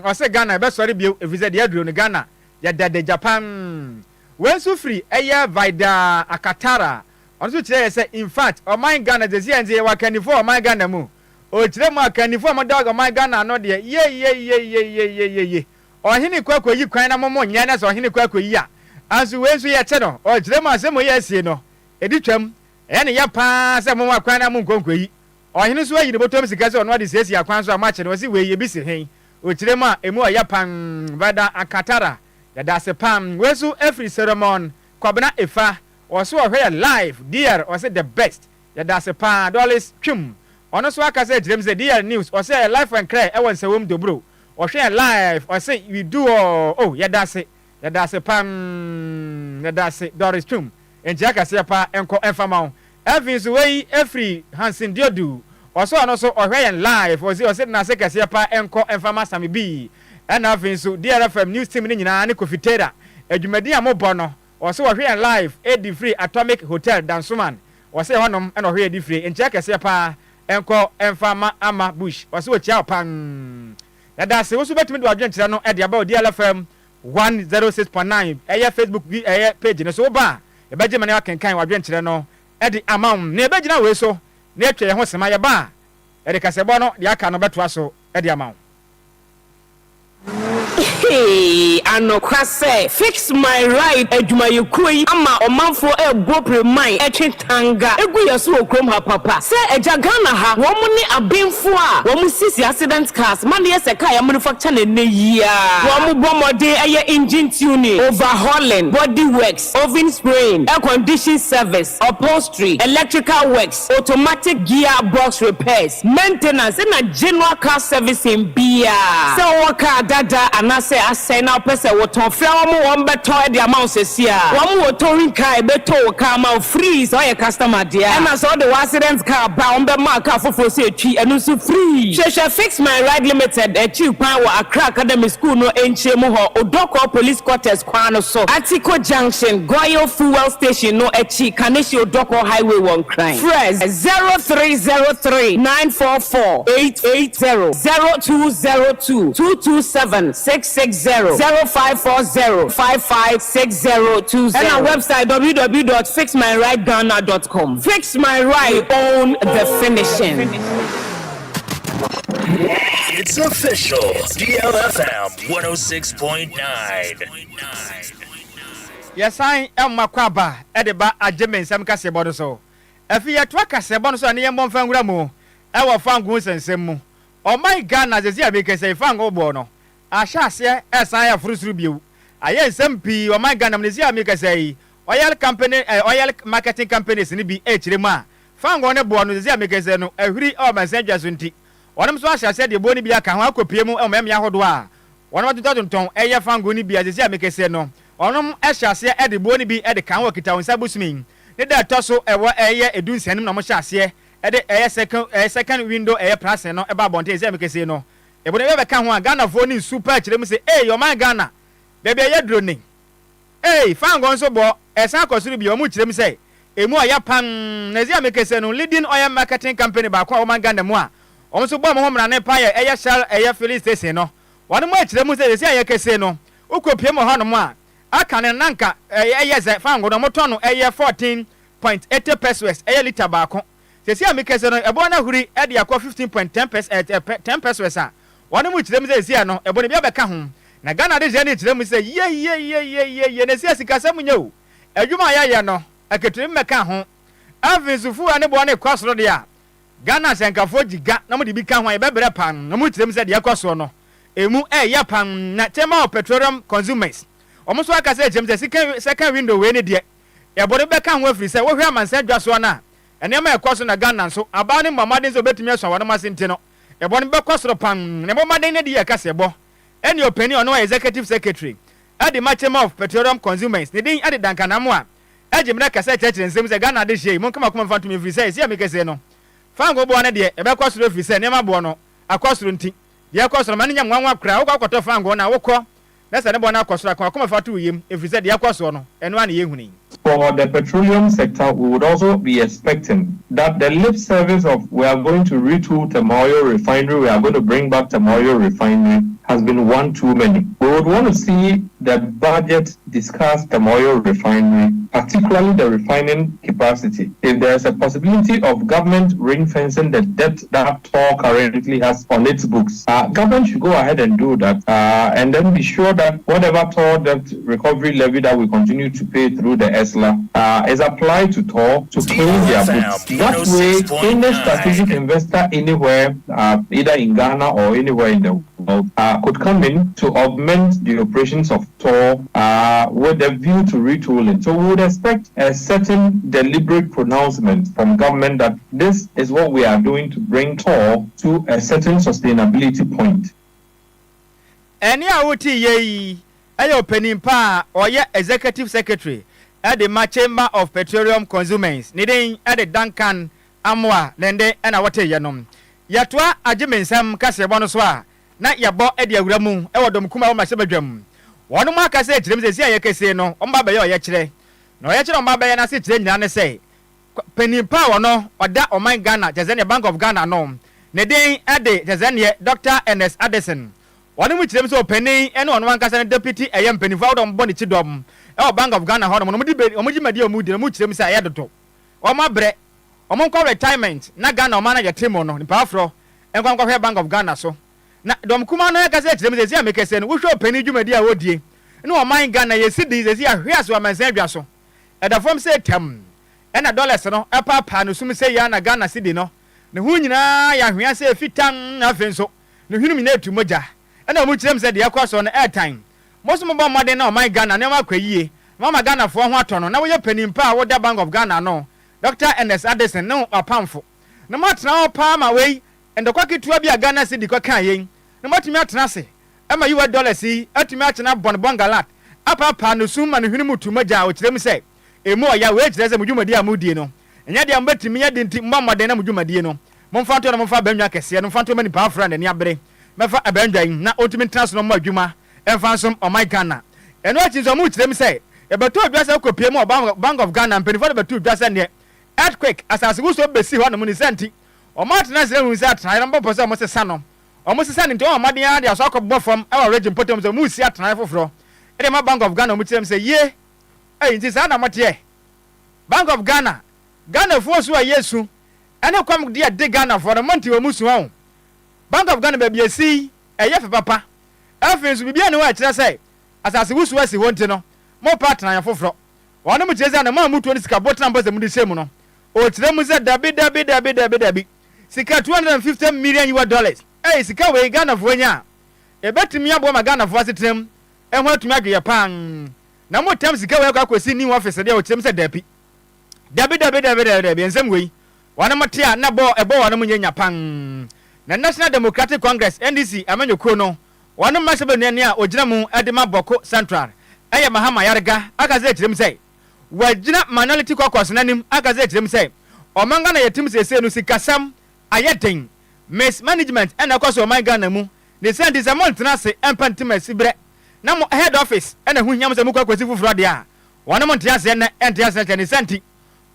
O se Ghana be sorry bio efize de aduro no Ghana yada de Japan. Wensu free eya Vida Akatara. Ono so kire say in fact o man Ghana de zienze wa kanifo o man Ghana mu. O kire mu akanifo mo dog o man Ghana no de ye. O hini kwakoyi kwan na momo nya na so hini kwakoyi a. Ansu wensu ye che no o kire mu asemo ye sie no. Edi twam ene ya pa se mo akwan na mo nkonkoi ohene so ayi ne botom sika se ono ade sesi akwan so amache no se we ye bi se hen o kire ma emu ya pan Vida Akatara ya da se pam wesu every ceremony kwabena efa o so hwe live dear o se the best ya da se pa dollars twum ono so aka se kire se dear news o se life and cry e won se wom dobro o hwe live o se we do ya da se pam ya da se dollars twum enja kase pa enko enfama Evans way every Hansen Diodu also anoso ohwe live o se na se kase pa enko enfama Sammy B and Evans DLFM news team ni nyina ne kofitera adwumadi amobo no also ohwe live edi free Atomic Hotel Dansuman o se honom na ohwe edi free enja kase pa enko enfama ama bush o se o chia pan ya da se wo so betumi do adwenkyere no e de aba DLFM 106.9 eye Facebook page ne so ba e beje mane akenkan wadwenkyere no e di amam ne beje na we so ne atwa ye ho sema ye ba e de kasebo no de aka no beto aso e di amam Anokwase fix my right adwuma yekoi ama omanfo ego premai etwetanga egu yeso okrom ha papa se eja Ghana ha wo mu ni abenfo a wo mu sisi accident cars man ye se car ya manufacture na neyi a wo mu bomode eye engine tuning overhauling body works oven spraying air condition service upholstery electrical works automatic gearbox repairs maintenance na general car servicing bia se wo car dada anase say asɛ na pɛ sɛ woton frɛ wɔn bɛtɔ de amount sɛsi a wɔn woton car bɛtɔ car ma free so yɛ customer dia ɛna so de accident car ba wɔn bɛ ma car foforo sɛ etwi ɛno nso free hwehwɛ fix my ride limited ɛkyi kwan wɔ Accra Academy School no enkyɛmu hɔ Odoko police quarters kwan no so Atiko Junction Goyo fuel station no ɛkyi Kaneshi Odoko highway one crime fresh 0303 944 880 0202 227 660 0540 556020 and our website www.fixmyrideghana.com. Fix My Ride, own the finishing. It's official. DLFM 106.9. Yes, I am Makwaba, Edeba, Ajemen, Sam Casebono so. If you are Twakasabono, so near Monfangramo, I will find goose and Semu. Oh my God, as I make a say, Fango Bono. I shall say, as I have fruit review. I am SMP, or my God, amnesia make a say, oil company, oil marketing companies in the H. Rema. Fango on a bono, the Zamekazeno, every or my Sanjas unti. One of them said the Boni Biaka, Hako Piemo, or Mamma Hodwa. One of the Toton, Aya Fangoni be as the Zamekazeno. One of them, I shall say, at the Boni be at the Kanwakita in Sabusmin. Let that tosso a do send him no more shassie. At the second window, a praseno, a babonte Zamekazeno. If we ever come one Ghana phone super, let me say, hey, you're my Ghana. Baby, you're droning. Hey, Fango so bo, as I consider be much, let me say. A more yapan, Nazia Mekaseno, leading oil marketing company by Kwama Ghana Moa. Also, bomb home and empire, a shall a Phyllis Deseno. One much, let me say, a Caseno. Uko Piemo Hanoma. I can and Nanka, a yes, Fango, no motono, a 14.80 pesos, a liter tobacco. Says Mekaseno, a bona huri, at the 15.10 pesos at 10 pesos. One much, let me say, no, a bonibia home. Na Ghana de jeni tire mu say ye na sia sika sam nyo adwuma ya no aketrim meka ho avinsufu ane bo na kwasoro de a Ghana senkafo giga na mo de bi ka ho e bebre pan na mo tire mu say de kwasoro no emu ya pan na tema of petroleum consumers omo so aka say jem say second window we ne de e bo de be ka ho afiri say wo hwe amansa dwaso na ene ma ekwaso na Ghana so aba ne mama de so betumi aso wona masente no e bo ne be kwasoro pan ne mo maden ne de ye ka se bo any opinion on executive secretary at the matchema of petroleum consumers they didn't add dankanamwa ejimna kasa church nsem say Ghana de hye mon kama kuma fanto me free say sia me kase no fango bo na de e be kwasoro free say nema bo no akwasoro nti de akwasoro man nya nwanwa kra wo kwato fango na wokọ na se ne bo na akwasoro kuma fanto yem e free say de akwasoro no eno ana ye huni. For the petroleum sector, we would also be expecting that the lip service of we are going to retool Temoyo refinery, we are going to bring back Temoyo refinery has been one too many. We would want to see the budget discuss Temoyo refinery, particularly the refining capacity. If there is a possibility of government ring-fencing the debt that TOR currently has on its books, government should go ahead and do that and then be sure that whatever TOR debt recovery levy that we continue to pay through the ESLA is applied to TOR to clean their books. That way, any strategic investor anywhere, either in Ghana or anywhere in the world, could come in to augment the operations of TOR with a view to retooling. So we would expect a certain deliberate pronouncement from government that this is what we are doing to bring TOR to a certain sustainability point. Any awuti ye ayo penimpa or ye executive secretary at the Chamber of Petroleum Consumers needing at the Duncan Amwa Lende and Awate Yanom. Yatwa Ajimen Sam Casebonoswa. Na yabo e de awuramu e wodom kuma o masebadwam wono ma ka se kirem se sia ye kese no o mba ba ye o ye kire no ye kire o mba ba ye na se kire nyina ne se penimpa wono oda oman Ghana Tanzania Bank of Ghana no ne den ade Tanzania Dr. Ernest Addison wono mu kirem se o penin e no wan kasa ne deputy eye penimfa wodom boni chidom e o Bank of Ghana ho no mo di o mo gimadi o mu di mo kirem se aye dodo o ma bre o mo ko retirement na Ghana o ma na ye temo no nipa afro en kwa hwe Bank of Ghana so na dom kuma no ka se kirem se sia me kese no wo hwe pani dwumadi a wodie no o man Ghana ye sidi se sia hwe aso amansa adwa so e da fom se tem e na dollars no e papa no sum se ya na Ghana sidi no ne hu nyina ya hwe se fitan na fenso ne hwinu mi na etu moja e na mo kirem se de yakwa so no airtime mo so mo ba modern na o man Ghana ne ma kwayie mama Ghana fo ho ato no na wo ye panimpa a wo da Bank of Ghana no Dr. Ernest Addison no apamfo na matna o pa ma wei endo kwa kitua bia Ghana sidi kwa kan yen na matumi atena se ama US dollars yi atumi achena bongalat apa no sum ma no hwene mutu maja o kirem sɛ emu oya we kyerɛ sɛ mudwumadi a mudie no enya de ambatimi ya de nti mmamode na mudwumadi no momfa to na momfa banwa kɛse no momfa to mani pa afra na ni abere mefa abandwan na otumi transfer no adwuma emfa nsom o my Ghana eno achi so mu kyerem sɛ ebeto odwasa kopie mu Bank of Ghana mpenifo de beto odwasa ne earthquake asase guso besi ho no mu ni senti o ma tena sɛ hu sɛ atran na mbɔ sɛ mo sesa no o mo sesa ne nti o ma de ade aso akɔbɔ fam e wa region potom sɛ mu si atran foforo e de ma Bank of Ghana mu kyerem sɛ ye nti sa na mote Bank of Ghana fo so ayesu ene kwam de de Ghana for the month we musu ho Bank of Ghana ba biasi eye fe papa afin so bibia ne wa kire sai asase wusu asi wonte no mo partner ya foforo wono mu kire sai na ma mutu ni sika botna mbo se mu de shemu no o kire mu se dabi sika 250 million US dollars sika we Ghana fo nya e betimi abo ma Ghana fo asetrem e ho atumi adwe pan na mo tem sika we akosi ni office de o kire mu se dabi ensem we wono motia na bo wono mu nya pan na National Democratic Congress NDC amanyoko no wono masebe ne a ogina mu adema boko central eye mahama yarga akaze kirem sei wagina minority caucus nanim akaze kirem sei omanga na yetim sese no sikasam ayeten mismanagement ena kwaso my Ghana mu ne send this amount na se empantima sibre na mo head office ena hu nyam se mu kwakwasi fufuro de a wono mo ntia se na entia se ne senti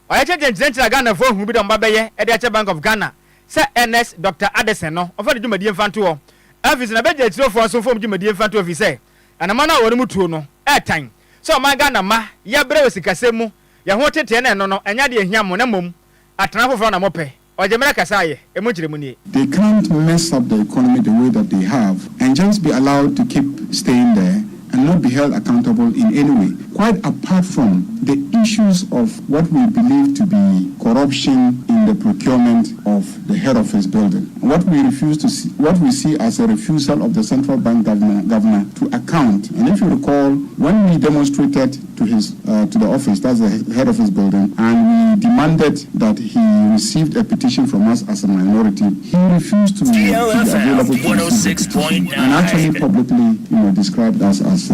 oya cheche Ghana fo hu bi do mbabeye e de Bank of Ghana se NS Dr. Addison no of the Jumadi Infanto office na beje tiro for so from Jumadi Infanto office and amana wonu mutuo no time so my Ghana ma ya bre osikasemu ya ho tete na no enya de ehia mo na mom atena foforo na mope ojemera kasaye emujire mu nie. They can't mess up the economy the way that they have and just be allowed to keep staying there and not be held accountable in any way, quite apart from the issues of what we believe to be corruption in the procurement of the head office building. What we see as a refusal of the central bank governor to account. And if you recall, when we demonstrated to the office, that's the head office building, and we demanded that he received a petition from us as a minority, he refused to be available to us and actually publicly, described us as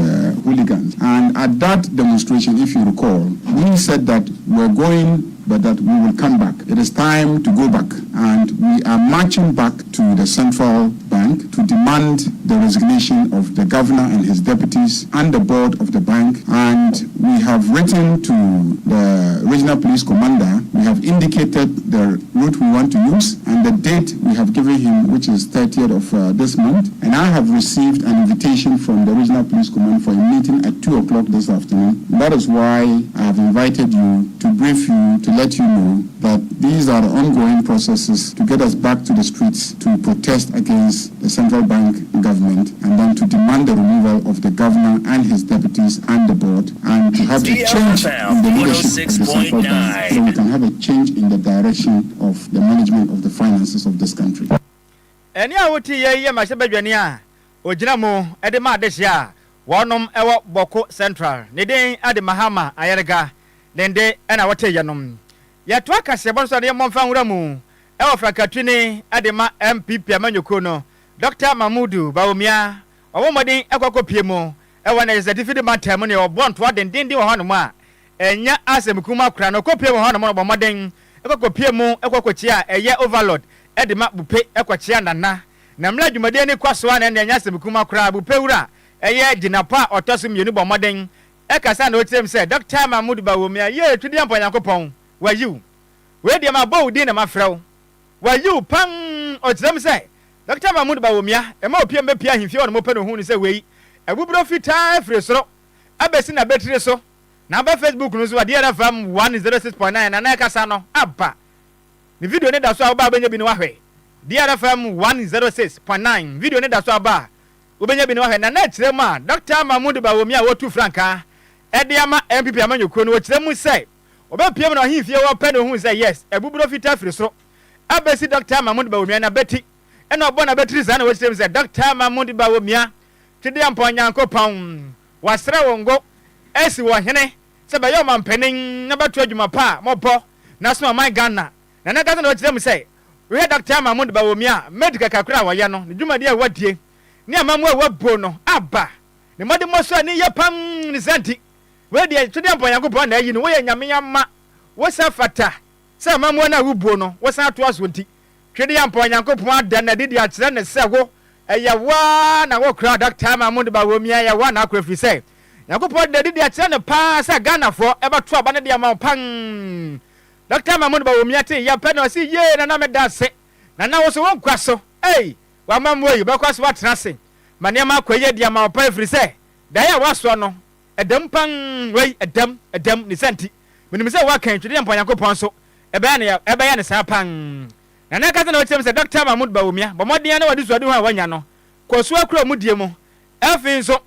hooligans. And at that demonstration, if you recall, we said that we're going, but that we will come back. It is time to go back, and we are marching back to the central bank to demand the resignation of the governor and his deputies and the board of the bank. And we have written to the regional police commander. We have indicated the route we want to use and the date we have given him, which is 30th of this month. And I have received an invitation from the regional police commander for a meeting at 2 o'clock this afternoon. That is why I have invited you to brief you, to let you know that these are the ongoing processes to get us back to the streets to protest against the central bank government and then to demand the removal of the governor and his deputies and the board and to have a change in the leadership of the central bank so we can have a change in the direction of the management of the finances of this country. Eni awoti ye masebadwani a ogina mu ede ma adehia wonom ewo boko central ne den ade mahama ayerega dende ena wote yenom ya to akase bon so de momfa nwura mu ewo frakatwini ade ma MPP amanyoko no Dr. Mamudu Bawumia owo modin ekokopie mu ewo na certificate matem ne obonto adendende wo hanom a enya asemkuma kura no kopie wo hanom no bomoden ekokopie mu ekokochia eye overload ede ma bupe ekochia nana na mla dwumade ne kwaso a na enya asemkuma kura bupe wura eye ginapa otoso mienu bomoden ekasa na otirem se Dr. Mamudu Bawumia ye twidi ampa Yankopon wayiu we de ma bow din na mafrew wayiu pan otirem se Dr. Mamudu Bawumia e ma opiem be pia himfie ono mope no hu ni se wei ebubro fita afresoro abesi na betri so na ba Facebook no so DLFM 106.9 na na ekasa no abba ni video ne da so aba benya bi ni wahwe DLFM 106.9 video ne da so aba obenya bi ni wahwe na na kirem a Dr. Mamudu Bawumia wotu franka Ediama MPP amanyoko no kirem se oba piem na himfie wo pe no hu se yes ebubro fita afresoro abesi Dr. Mamudu Bawumia na beti ena obona betri za na wo kirem se Dr. Mamudu Bawumia twidi ampa Yankopon wasra wongo esi wo hene se ba yo mampanin na batu adwuma pa mopo na so my Ghana na na gaza no kirem se we Dr. Mamudu Bawumia medical kakura wa ye no dwuma dia wadie ni amamu a wabo no aba ne mode mo so ani yapam ni santi we de twede ampa Yankopɔn na ayi no we nyame yama wo sa fata se amamu na wubo no wo sa to aso nti twede ampa Yankopɔn ada na de a kyerɛ ne se wo ɛyɛ wa na wo kra doctor Mamu de ba wo mia ya wa na akra fi se Yankopɔn de a kyerɛ ne pa sa Ghana fo e ba to aba ne de ama pan doctor Mamu de ba wo mia te ya pe na si ye na me da se na wo so won kwaso wa mamu yi ba kwaso wa trase mane ma kwaye de ama pa firi se da ya waso no edam pan wei edam ni santi menim se wa kan twede ampa Yankopɔn so ebe ya ne sa pan na ka na wotem se doctor Mahmoud Bawumia bo modin na wadi so ade ho a wanya no kwaso akura mu die mu afin so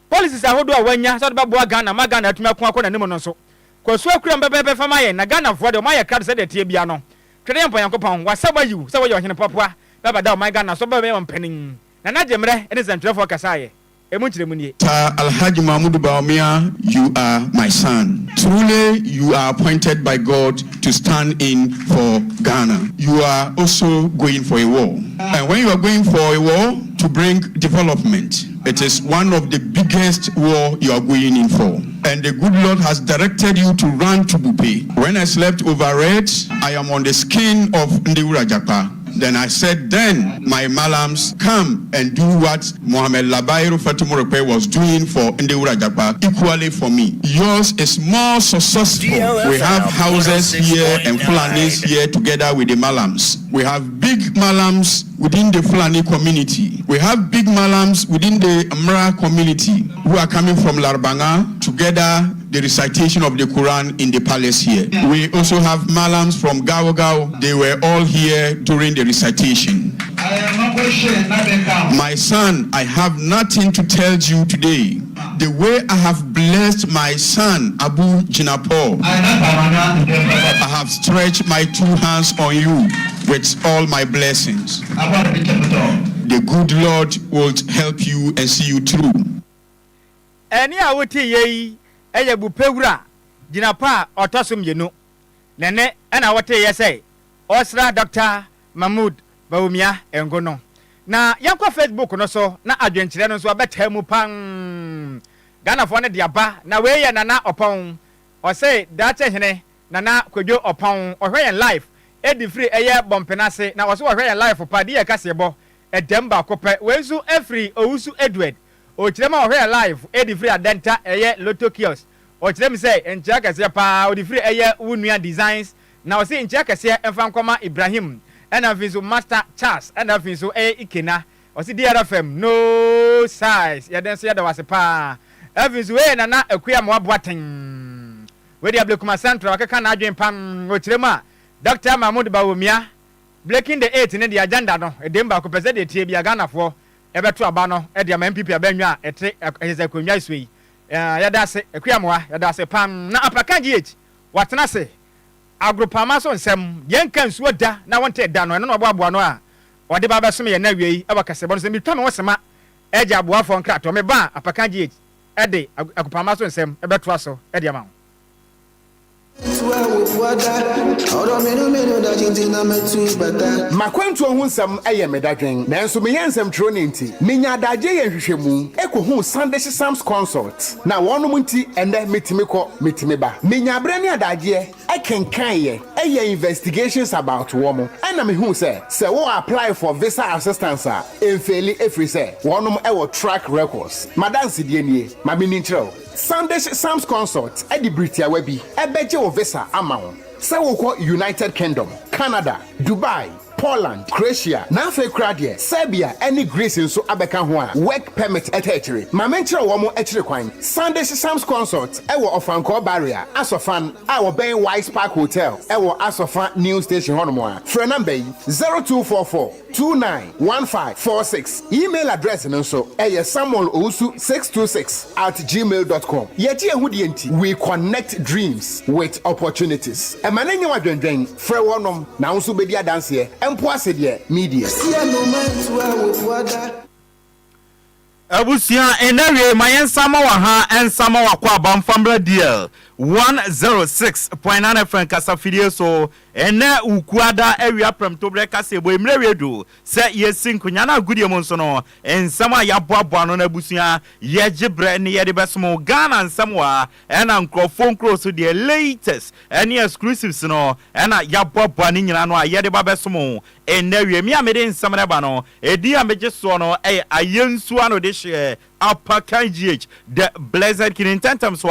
policies ahodo a wanya so de ba boa Ghana ma Ghana atumi akon na nim no so kwaso akura mbebe fama ye na Ghana fo de ma ye card se de tie bia no twede ampa Yankopɔn wasaba yiwu se wo ye ohene popoa baba da o my Ghana so ba be mpanin na na jemre ene sentrefo kasaye Alhaji Mahmoud Bawumia, you are my son. Truly, you are appointed by God to stand in for Ghana. You are also going for a war. And when you are going for a war to bring development, it is one of the biggest war you are going in for. And the good Lord has directed you to run to Bupe. When I slept overread, I am on the skin of Nhyiraba. Then I said, then my malams come and do what Mohamed Labairu Fatumorope was doing for Nhyiraba, equally for me. Yours is more successful. DLFM. We have houses here and Fulanis here together with the malams. We have big malams within the Fulani community. We have big malams within the Amra community who are coming from Larbanga together the recitation of the Quran in the palace here. We also have malams from Gao. They were all here during the recitation. My son, I have nothing to tell you today. The way I have blessed my son, Abu Jinapo, I have stretched my two hands on you with all my blessings. The good Lord will help you and see you through. Any awoti ye eye bupewura Jinapo otosum yenu. Nene ena wote ye say Osra Dr. Mahmoud Bawumia engono. Na yankwa Facebook no so na adwenkyere no so abetemu pan Ghana fo ne de aba na we ye nana opon o say dache hene nana Kwadwo opon o hwe live edi free eye bompenase na o so hwe live pa de ye kasebo edemba kope wenzu every owusu Edward o kirema o hwe live edi free adenta eye Lotto kiosk o kirem say enchia kase pa o di free eye wunua designs na o say enchia kase emfa nkoma Ibrahim ena finso Master Charles ena finso Ikena o si DLFM no size ya den so ya da wase pa finso we na akuya mo aboaten we di ablekuma central akeka na adwen pam o kirema Dr. Mahmoud Bawumia breaking the 8 ne the agenda no edemba ko pese de tie bia Ghana fo ebeto aba no e de ma MPP abanwa ete eheze konwa isui ya da se akuya mo ya da se pam na Apakan GH watena se agropama so nsem yenka nsuo da na wonte da no no aboa no a ode ba beso me na wie e wakase bo so mi twame wosema eje aboa fo nkrato me ba Apakan GH e de agropama so nsem e beto aso e de ama makwantu ohunsam eye medadwen nanso me yensam tro ne nti menya adaje ye hwehwemu ekohu Sunday Sam's consult na wonom nti ende metimi ba menya abre ne adaje ekenkan ye eye investigations about womo ana me hu se wo apply for visa assistance a enfeli efri se wonom e wo track records madanse die nie ma me nintrel Sunday Sam's consult edi Britia webi ebeje wo visa amawo se wo ko United Kingdom, Canada, Dubai, Poland, Croatia, Nafe Kradia, Serbia, any Greece in so abeka ho a work permit etechere. Ma menchire wo mo echire kwan. Sunday Sam's consult e wo Ofanko barrier, Asofan, our Ben Wise Park Hotel, e wo Asofan New Station hono a. Phone number 0244291546. Email address nso e samuel626@gmail.com. Yeti ehudi enti, we connect dreams with opportunities. E manenye wadwendwen, frɛ wonom na nso bedi adanse media. Abusia enawe mayen sama wa ha en sama wa kwa bamfambra deal 106.9 FM Kasafidie so ene ukuada area prem to breka sebo emre redo se yesin kunyana gudie mo so no ensama ya boaboa no na busua ye gibre ne ye de besmo Ghana nsamwa ena nkrofon cross the latest any exclusives no ena ya boaboa ni nyina no a ye de babesmo ene wie mi amede nsamre ba no edi ameje so no ayensu ano de hye Apakan GH the blessed king in tantam so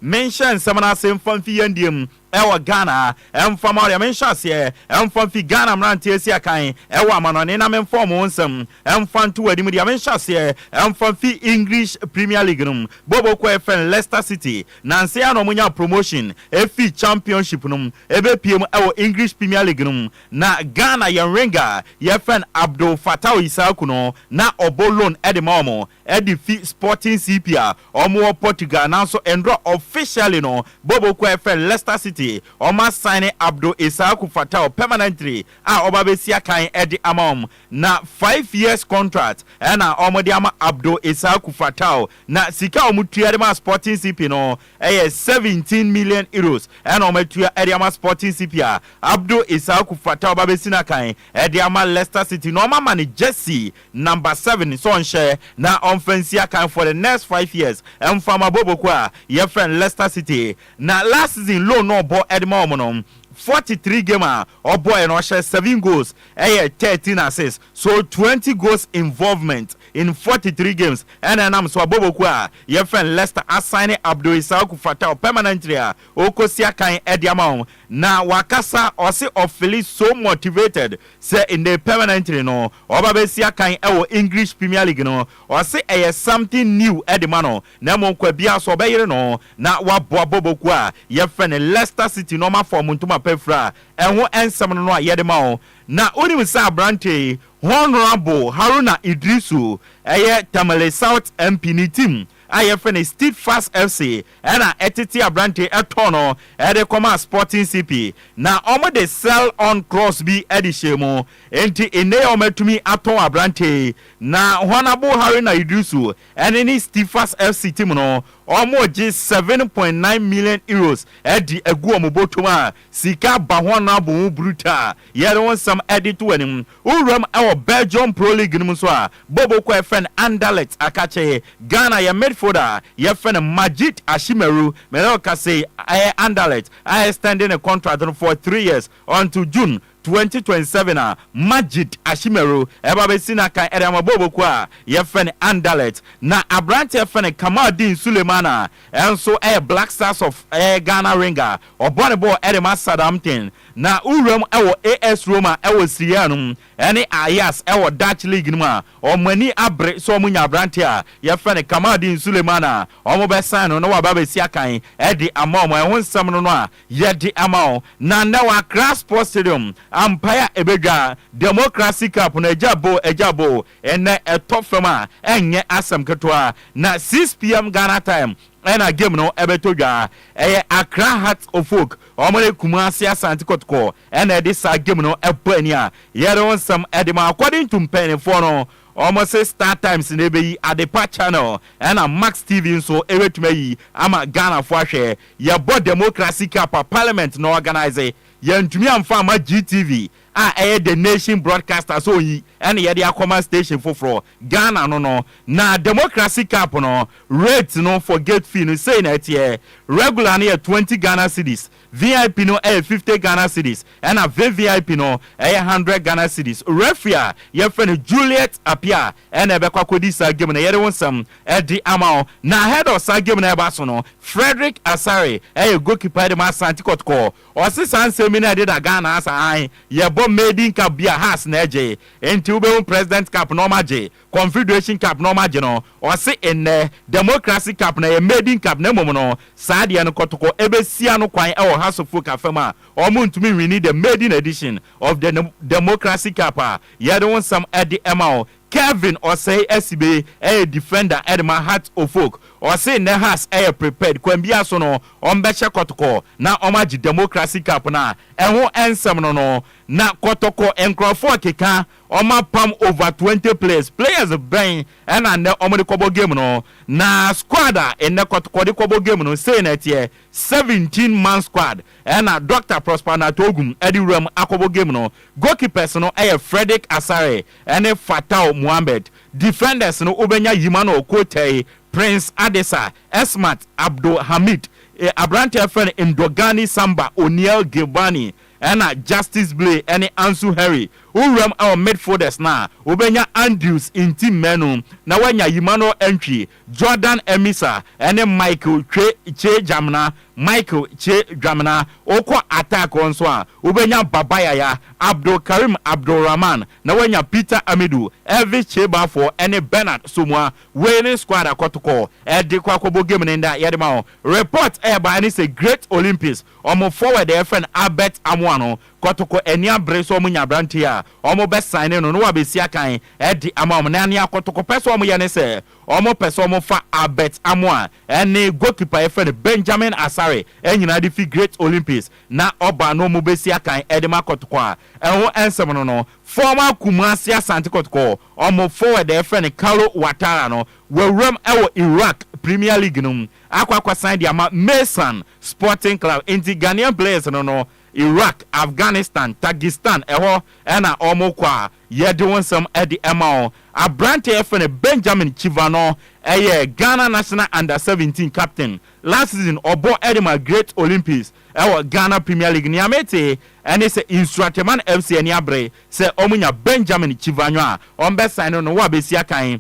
mention samana sem fanfi yandim ewa Ghana emfama ya mention se emfanfi Ghana mrante esi akan ewa amanone na memform onsam emfantu wadimu ya mention se emfanfi English Premier League num bobo ko FN Leicester City nanse ya no munya promotion efi championship num ebe piem ewa English Premier League num na Ghana yenrenga FN Abdul Fattah Isaku no na obolon edimomo edifi Sporting CPA omo Portugal now so endro officially no bobo ko FN Leicester City Oma sign Abdul Isaku Fattah permanently oba besia kan edi amom na 5 years contract na omodi ama Abdul Isaku Fattah na sika omutua de Sporting CP no 17 million euros na omutua edi ama Sporting CP Abdul Isaku Fattah oba besina kan edi ama Leicester City no mama ni jersey number 7 so on share na offensive kan for the next 5 years mfama bobo kwa ye friend Leicester City na last season loan no bo edmo 43 gamer or boy no share 7 goals 13 assists so 20 goals involvement in 43 games and I'm so bobo kwa your friend Leicester assign Abdul Isaku Fattah permanently okosia kan ediamon na wakasa or say of Philly so motivated say in the permanently no obabesia kan English Premier League no or say something new edimano na mon kwa bia so be no na wa bobo kwa your friend Leicester City normal form ntuma pefra enho ensam no a yedema na onim sa brante Honorable Haruna Idrisu Tamale South MP ni team IFN Steadfast FC na etiti abrante etono de koma Sporting CP na omo de sell on cross bi edishemo enti ene ometumi aton abrante na Honorable Haruna Idrisu ni Steadfast FC team no omo je 7.9 million euros edi egu omo botuma sika ba Honorable bruta yere won some edit wenim uram Belgium Pro League nim so a bobo ko FN Anderlecht akache Ghana ya midfielder ya FN Majid Ashimeru Meloka say Anderlecht extending a contract for 3 years until June 2027 Majid Ashimeru ebabesina kan edama bobo kwa yefen Anderlecht na abrante yefen Kamadin Sulemana enso Black Stars of Ghana Ringer obonebo edema Southampton na uram AS Roma Sirianum ene Ayas Dutch League numa omani abre so munya abrante a yefen Kamadin Sulemana omobesano no wababesia kan edi amom ehonsam no a yedi amao na wa Grass Sports Stadium Empire Ebega Democracy Cup na ejabo ene etofema enye asem ketwa na 6 p.m. Ghana time ena game no ebetodwa Accra Hearts of Oak omole Kumasi Asante Kotoko ena this game no ebani a yere on some edema according to Penny for no almost Star Times in ebe at the Pat channel and a Max TV so ewetumeyi ama Ghana for share ya bo Democracy Cup Parliament no organize yantumi amfa ma GTV the nation broadcaster so yi and ye the command station for Ghana no na Democracy Cup no rate no for gate fee no say na tie regular na 20 Ghana cedis VIP no 50 Ghana cedis and a VVIP no 100 Ghana cedis referee ye friend Juliet Apia and e be kwakodi sa game na ye won some the amount na head of sa game na e ba so no Frederick Asare goalkeeper de Asante Kotoko o se san seminar de Ghana asa an ye bo Maiden Cup bia has na eje enti ube President Cup no maje Confederation Cup no maje no o se in Democracy Cup na ye Maiden Cup na momo no saade no Kotoko ebesia no kwan House of Folk afema omuntumi we need the maiden edition of the Democracy Cup ye don some at the MO Kevin or say SB a defender at my Heart of Folk or say ne has air prepared kwambia so no ombeche kotoko na omaji democracy cup na enho ensem no na kotoko enkrofo keka oma pam over 20 players ben and na omode kobo game no na squad in the kotoko de kobo game no say na tie 17-man squad and Dr. Prosper Natogum Eddie Ram akobo game no goalkeepers no Frederick Asare and Fatau Muhammad defenders no Obenya Yimano Kote Prince Adesa Esmat Abdul Hamid Abrante friend Indogani Samba O'Neal Gilbani and Justice Blay and Ansu Harry Uram our midfielders na Obenya Andrews in team menu na wanya Yimano entry Jordan Emisa and Michael Che Jamna Michael Che Jamna Oko attack on swa Ubenya Babayaya Abdul Karim Abdul Rahman na wanya Peter Amidu Elvis Cheba for any Bernard Sumwa winning squad akotoko edi kwa kobo game nenda yadema report by any say great Olympics omo forward their friend Albert Amwano kotoko enia brace omo nya brantia omo best sign no no abesi akan edi amam na ania kotoko peso omo yane se omo peso omo fa Albert Amwa ene goalkeeper friend Benjamin Asare enyina di fi great Olympics na oba no mo besi akan edi makotoko enho ensem no former Kumasi Asante kotoko omo forward their friend Carlo Watara no we ewo Iraq Premier League no akwa sign dia ma Mason Sporting Club inti Ghanaian players no Iraq, Afghanistan, Tajikistan, ena omo kwa yede wonsam edi emao Abrante FN Benjamin Chivano Ghana National Under-17 captain last season obo edema Great Olympics Ghana Premier League niamete ene se Instrateman FC eniabre se omunya Benjamin Chivano ombe sign no wa besia kan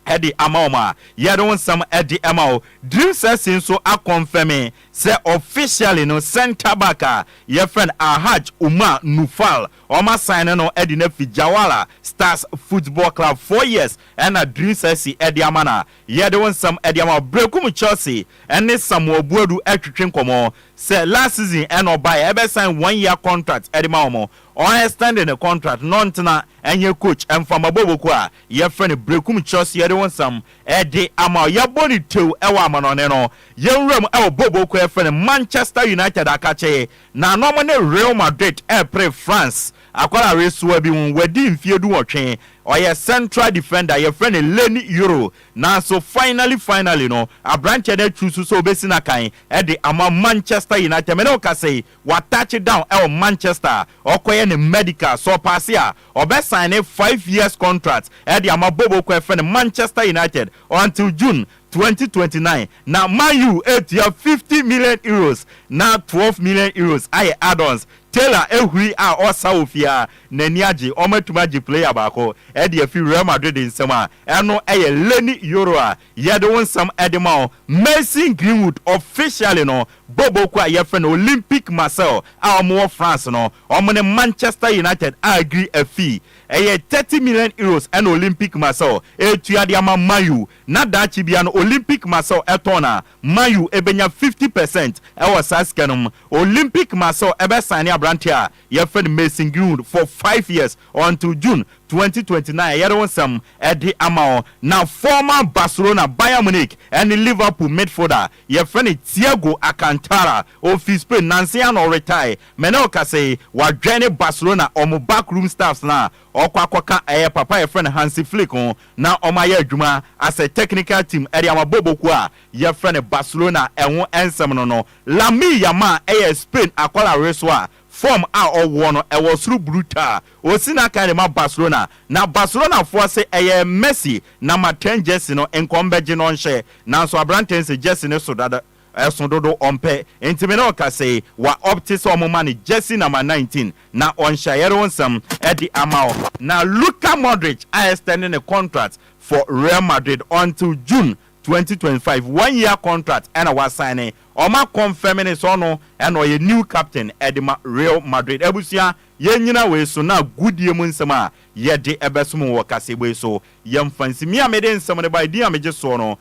Eddie Amaoma, Yadon some Eddie Amao, Dream says so a confirming, say officially no center backer, your friend Ahaj Umar Nufal, Oma signing no Eddie Nefi Jawala, Stars Football Club 4 years, and a Dream says Eddie Amana, Yadon some Eddie Amao, Brekum Chelsea, and this some more Bodu Ekrinkomo, say last season and or by ever signed 1 year contract, Eddie Maomo. Or extending the contract, non-tana, and your coach, and from a Bobokwa, your friend Brekum Chelsea, you want some Eddie Ama, your body to Ewaman on eno, young room, our Bobokwa friend Manchester United Akache, now normally Real Madrid, Pre France. Akwala race webi wedi mfiedu watching or your central defender your friend Lenny Euro now so finally no a branch de choose so besina kan e de ama Manchester United me no ka say what touch it down Manchester or koye ne medical so pass ya or be sign a 5 years contract e de ama bobo ko friend Manchester United until June 2029 now Man U 50 million euros now 12 million euros add-ons Taylor ehuri a osawofia naniaji ometumaji player bako e de fi Real Madrid in sema eno Lenny Euro a yede wonsam edema Mason Greenwood officially no bobo kwa ye friend Olympic Marseille a mo France no omne Manchester United agree a fee 30 million euros and Olympic Marseille etua de ama Mayu na dachi bia no Olympic Marseille etona Mayu ebenya 50% e wasaskenum Olympic Marseille ebe sign Abrantia your friend Mason Greenwood for 5 years until June 2029 yere wonsam edi amao na former Barcelona Bayern Munich and Liverpool midfielder your friend Thiago Alcantara of Spain Nancy no retire menoka say wa join Barcelona omo backroom staffs na okwakwaka papa your friend Hansi Flick na omaye adwuma as a technical team edi amaboboku a your friend Barcelona enwo ensem no Lamine Yamal Spain akwala reswa form a owo no e was through brutal osina kan ma Barcelona na Barcelona for say Messi na ma 10 jersey no enkombeje no nhye na so Abranten se jersey ne so dada esododo ompe entimeno ka say wa opti so mo man jersey number 19 na onshayere wonsam edi amao na Luka Modric extending a contract for Real Madrid until June 2025 1 year contract and I was signing Oma confirming is ono and or a new captain Edema Real Madrid ebusia yenyina we so na goodie mu nsema ye de ebesumu wakase we so yem fancy me amede nsema ne by dia meje so no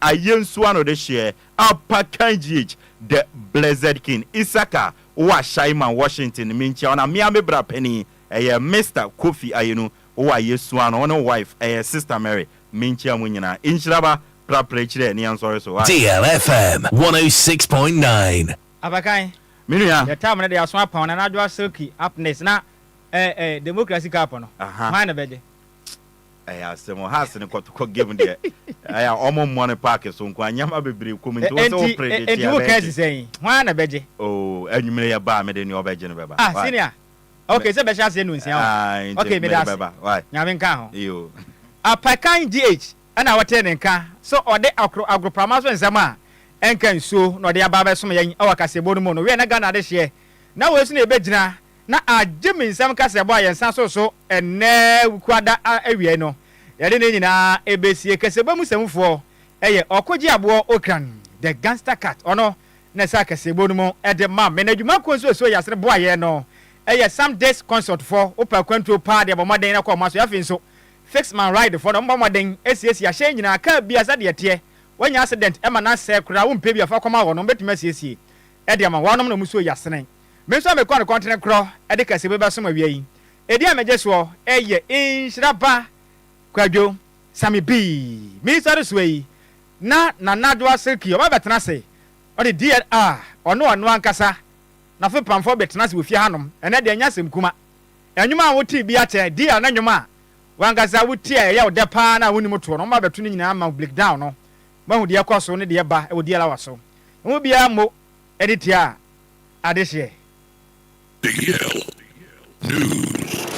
ayensu ano de share Apakan GH the Blessed King Isaka wa Shaiman Washington minchi ona me amebra penny Mr. Kofi Ayenu wa yesu ano ono wife Sister Mary minchi amunyina Nhyiraba Praprechre ni answer so. DLFM 106.9. Abakan. Minia. The time na dey aso apon na adwa silky happiness na democracy cap no. Man na beje. Asemo has ne kotoko game there. Omo money park so nko anyama bebre komenti wo so predict ya. You can say, "Why na beje?" Oh, enwumere ya ba me de ni obeje no beba. Senior. Okay, so be chance no nsia. Okay, me das. Why? Nyame nka ho. Yo. Apakan GH ana wote ne nka. So ode agropama so nsama enka nsuo na ode aba be som yan awakasebo no mo no. We na Ghana de hye. Na we so na ebegyina na agye nsam kasebo ayensa so enne kwada awie no. Yade ne nyina ebesie kasebo musamfo eye okoji abo okran the gangster cat ono na sa kasebo no mo ede ma menadwuma konso so yasre bo aye no. Some days concert for Upper Control Party about my day. I call Master Yafinso. Fix man ride for the Momading, SCS, a change in a car be as a dear. When you accident, Emma Nasa, I won't pay you for come out on better message. Ediama, one of them was so yesterday. Mr. McCon continent crow, Edica Siba some of ye. Edia Majeswo, Nhyiraba Kwadwo Sammy B. Mr. This way. Nadwa Silky, or Batanase. Or the DLR, or no one Kasa. Na fe pamfo betena we fie hanom ene de anyasem kuma enwuma woti bi ate dia na nwuma wangaza woti e ya ode pa na woni moto no ma beto ni nyina ma break down no ma hu de ekoso ne de ba e wodi ala waso wo bia mo edit a ade hye DL News.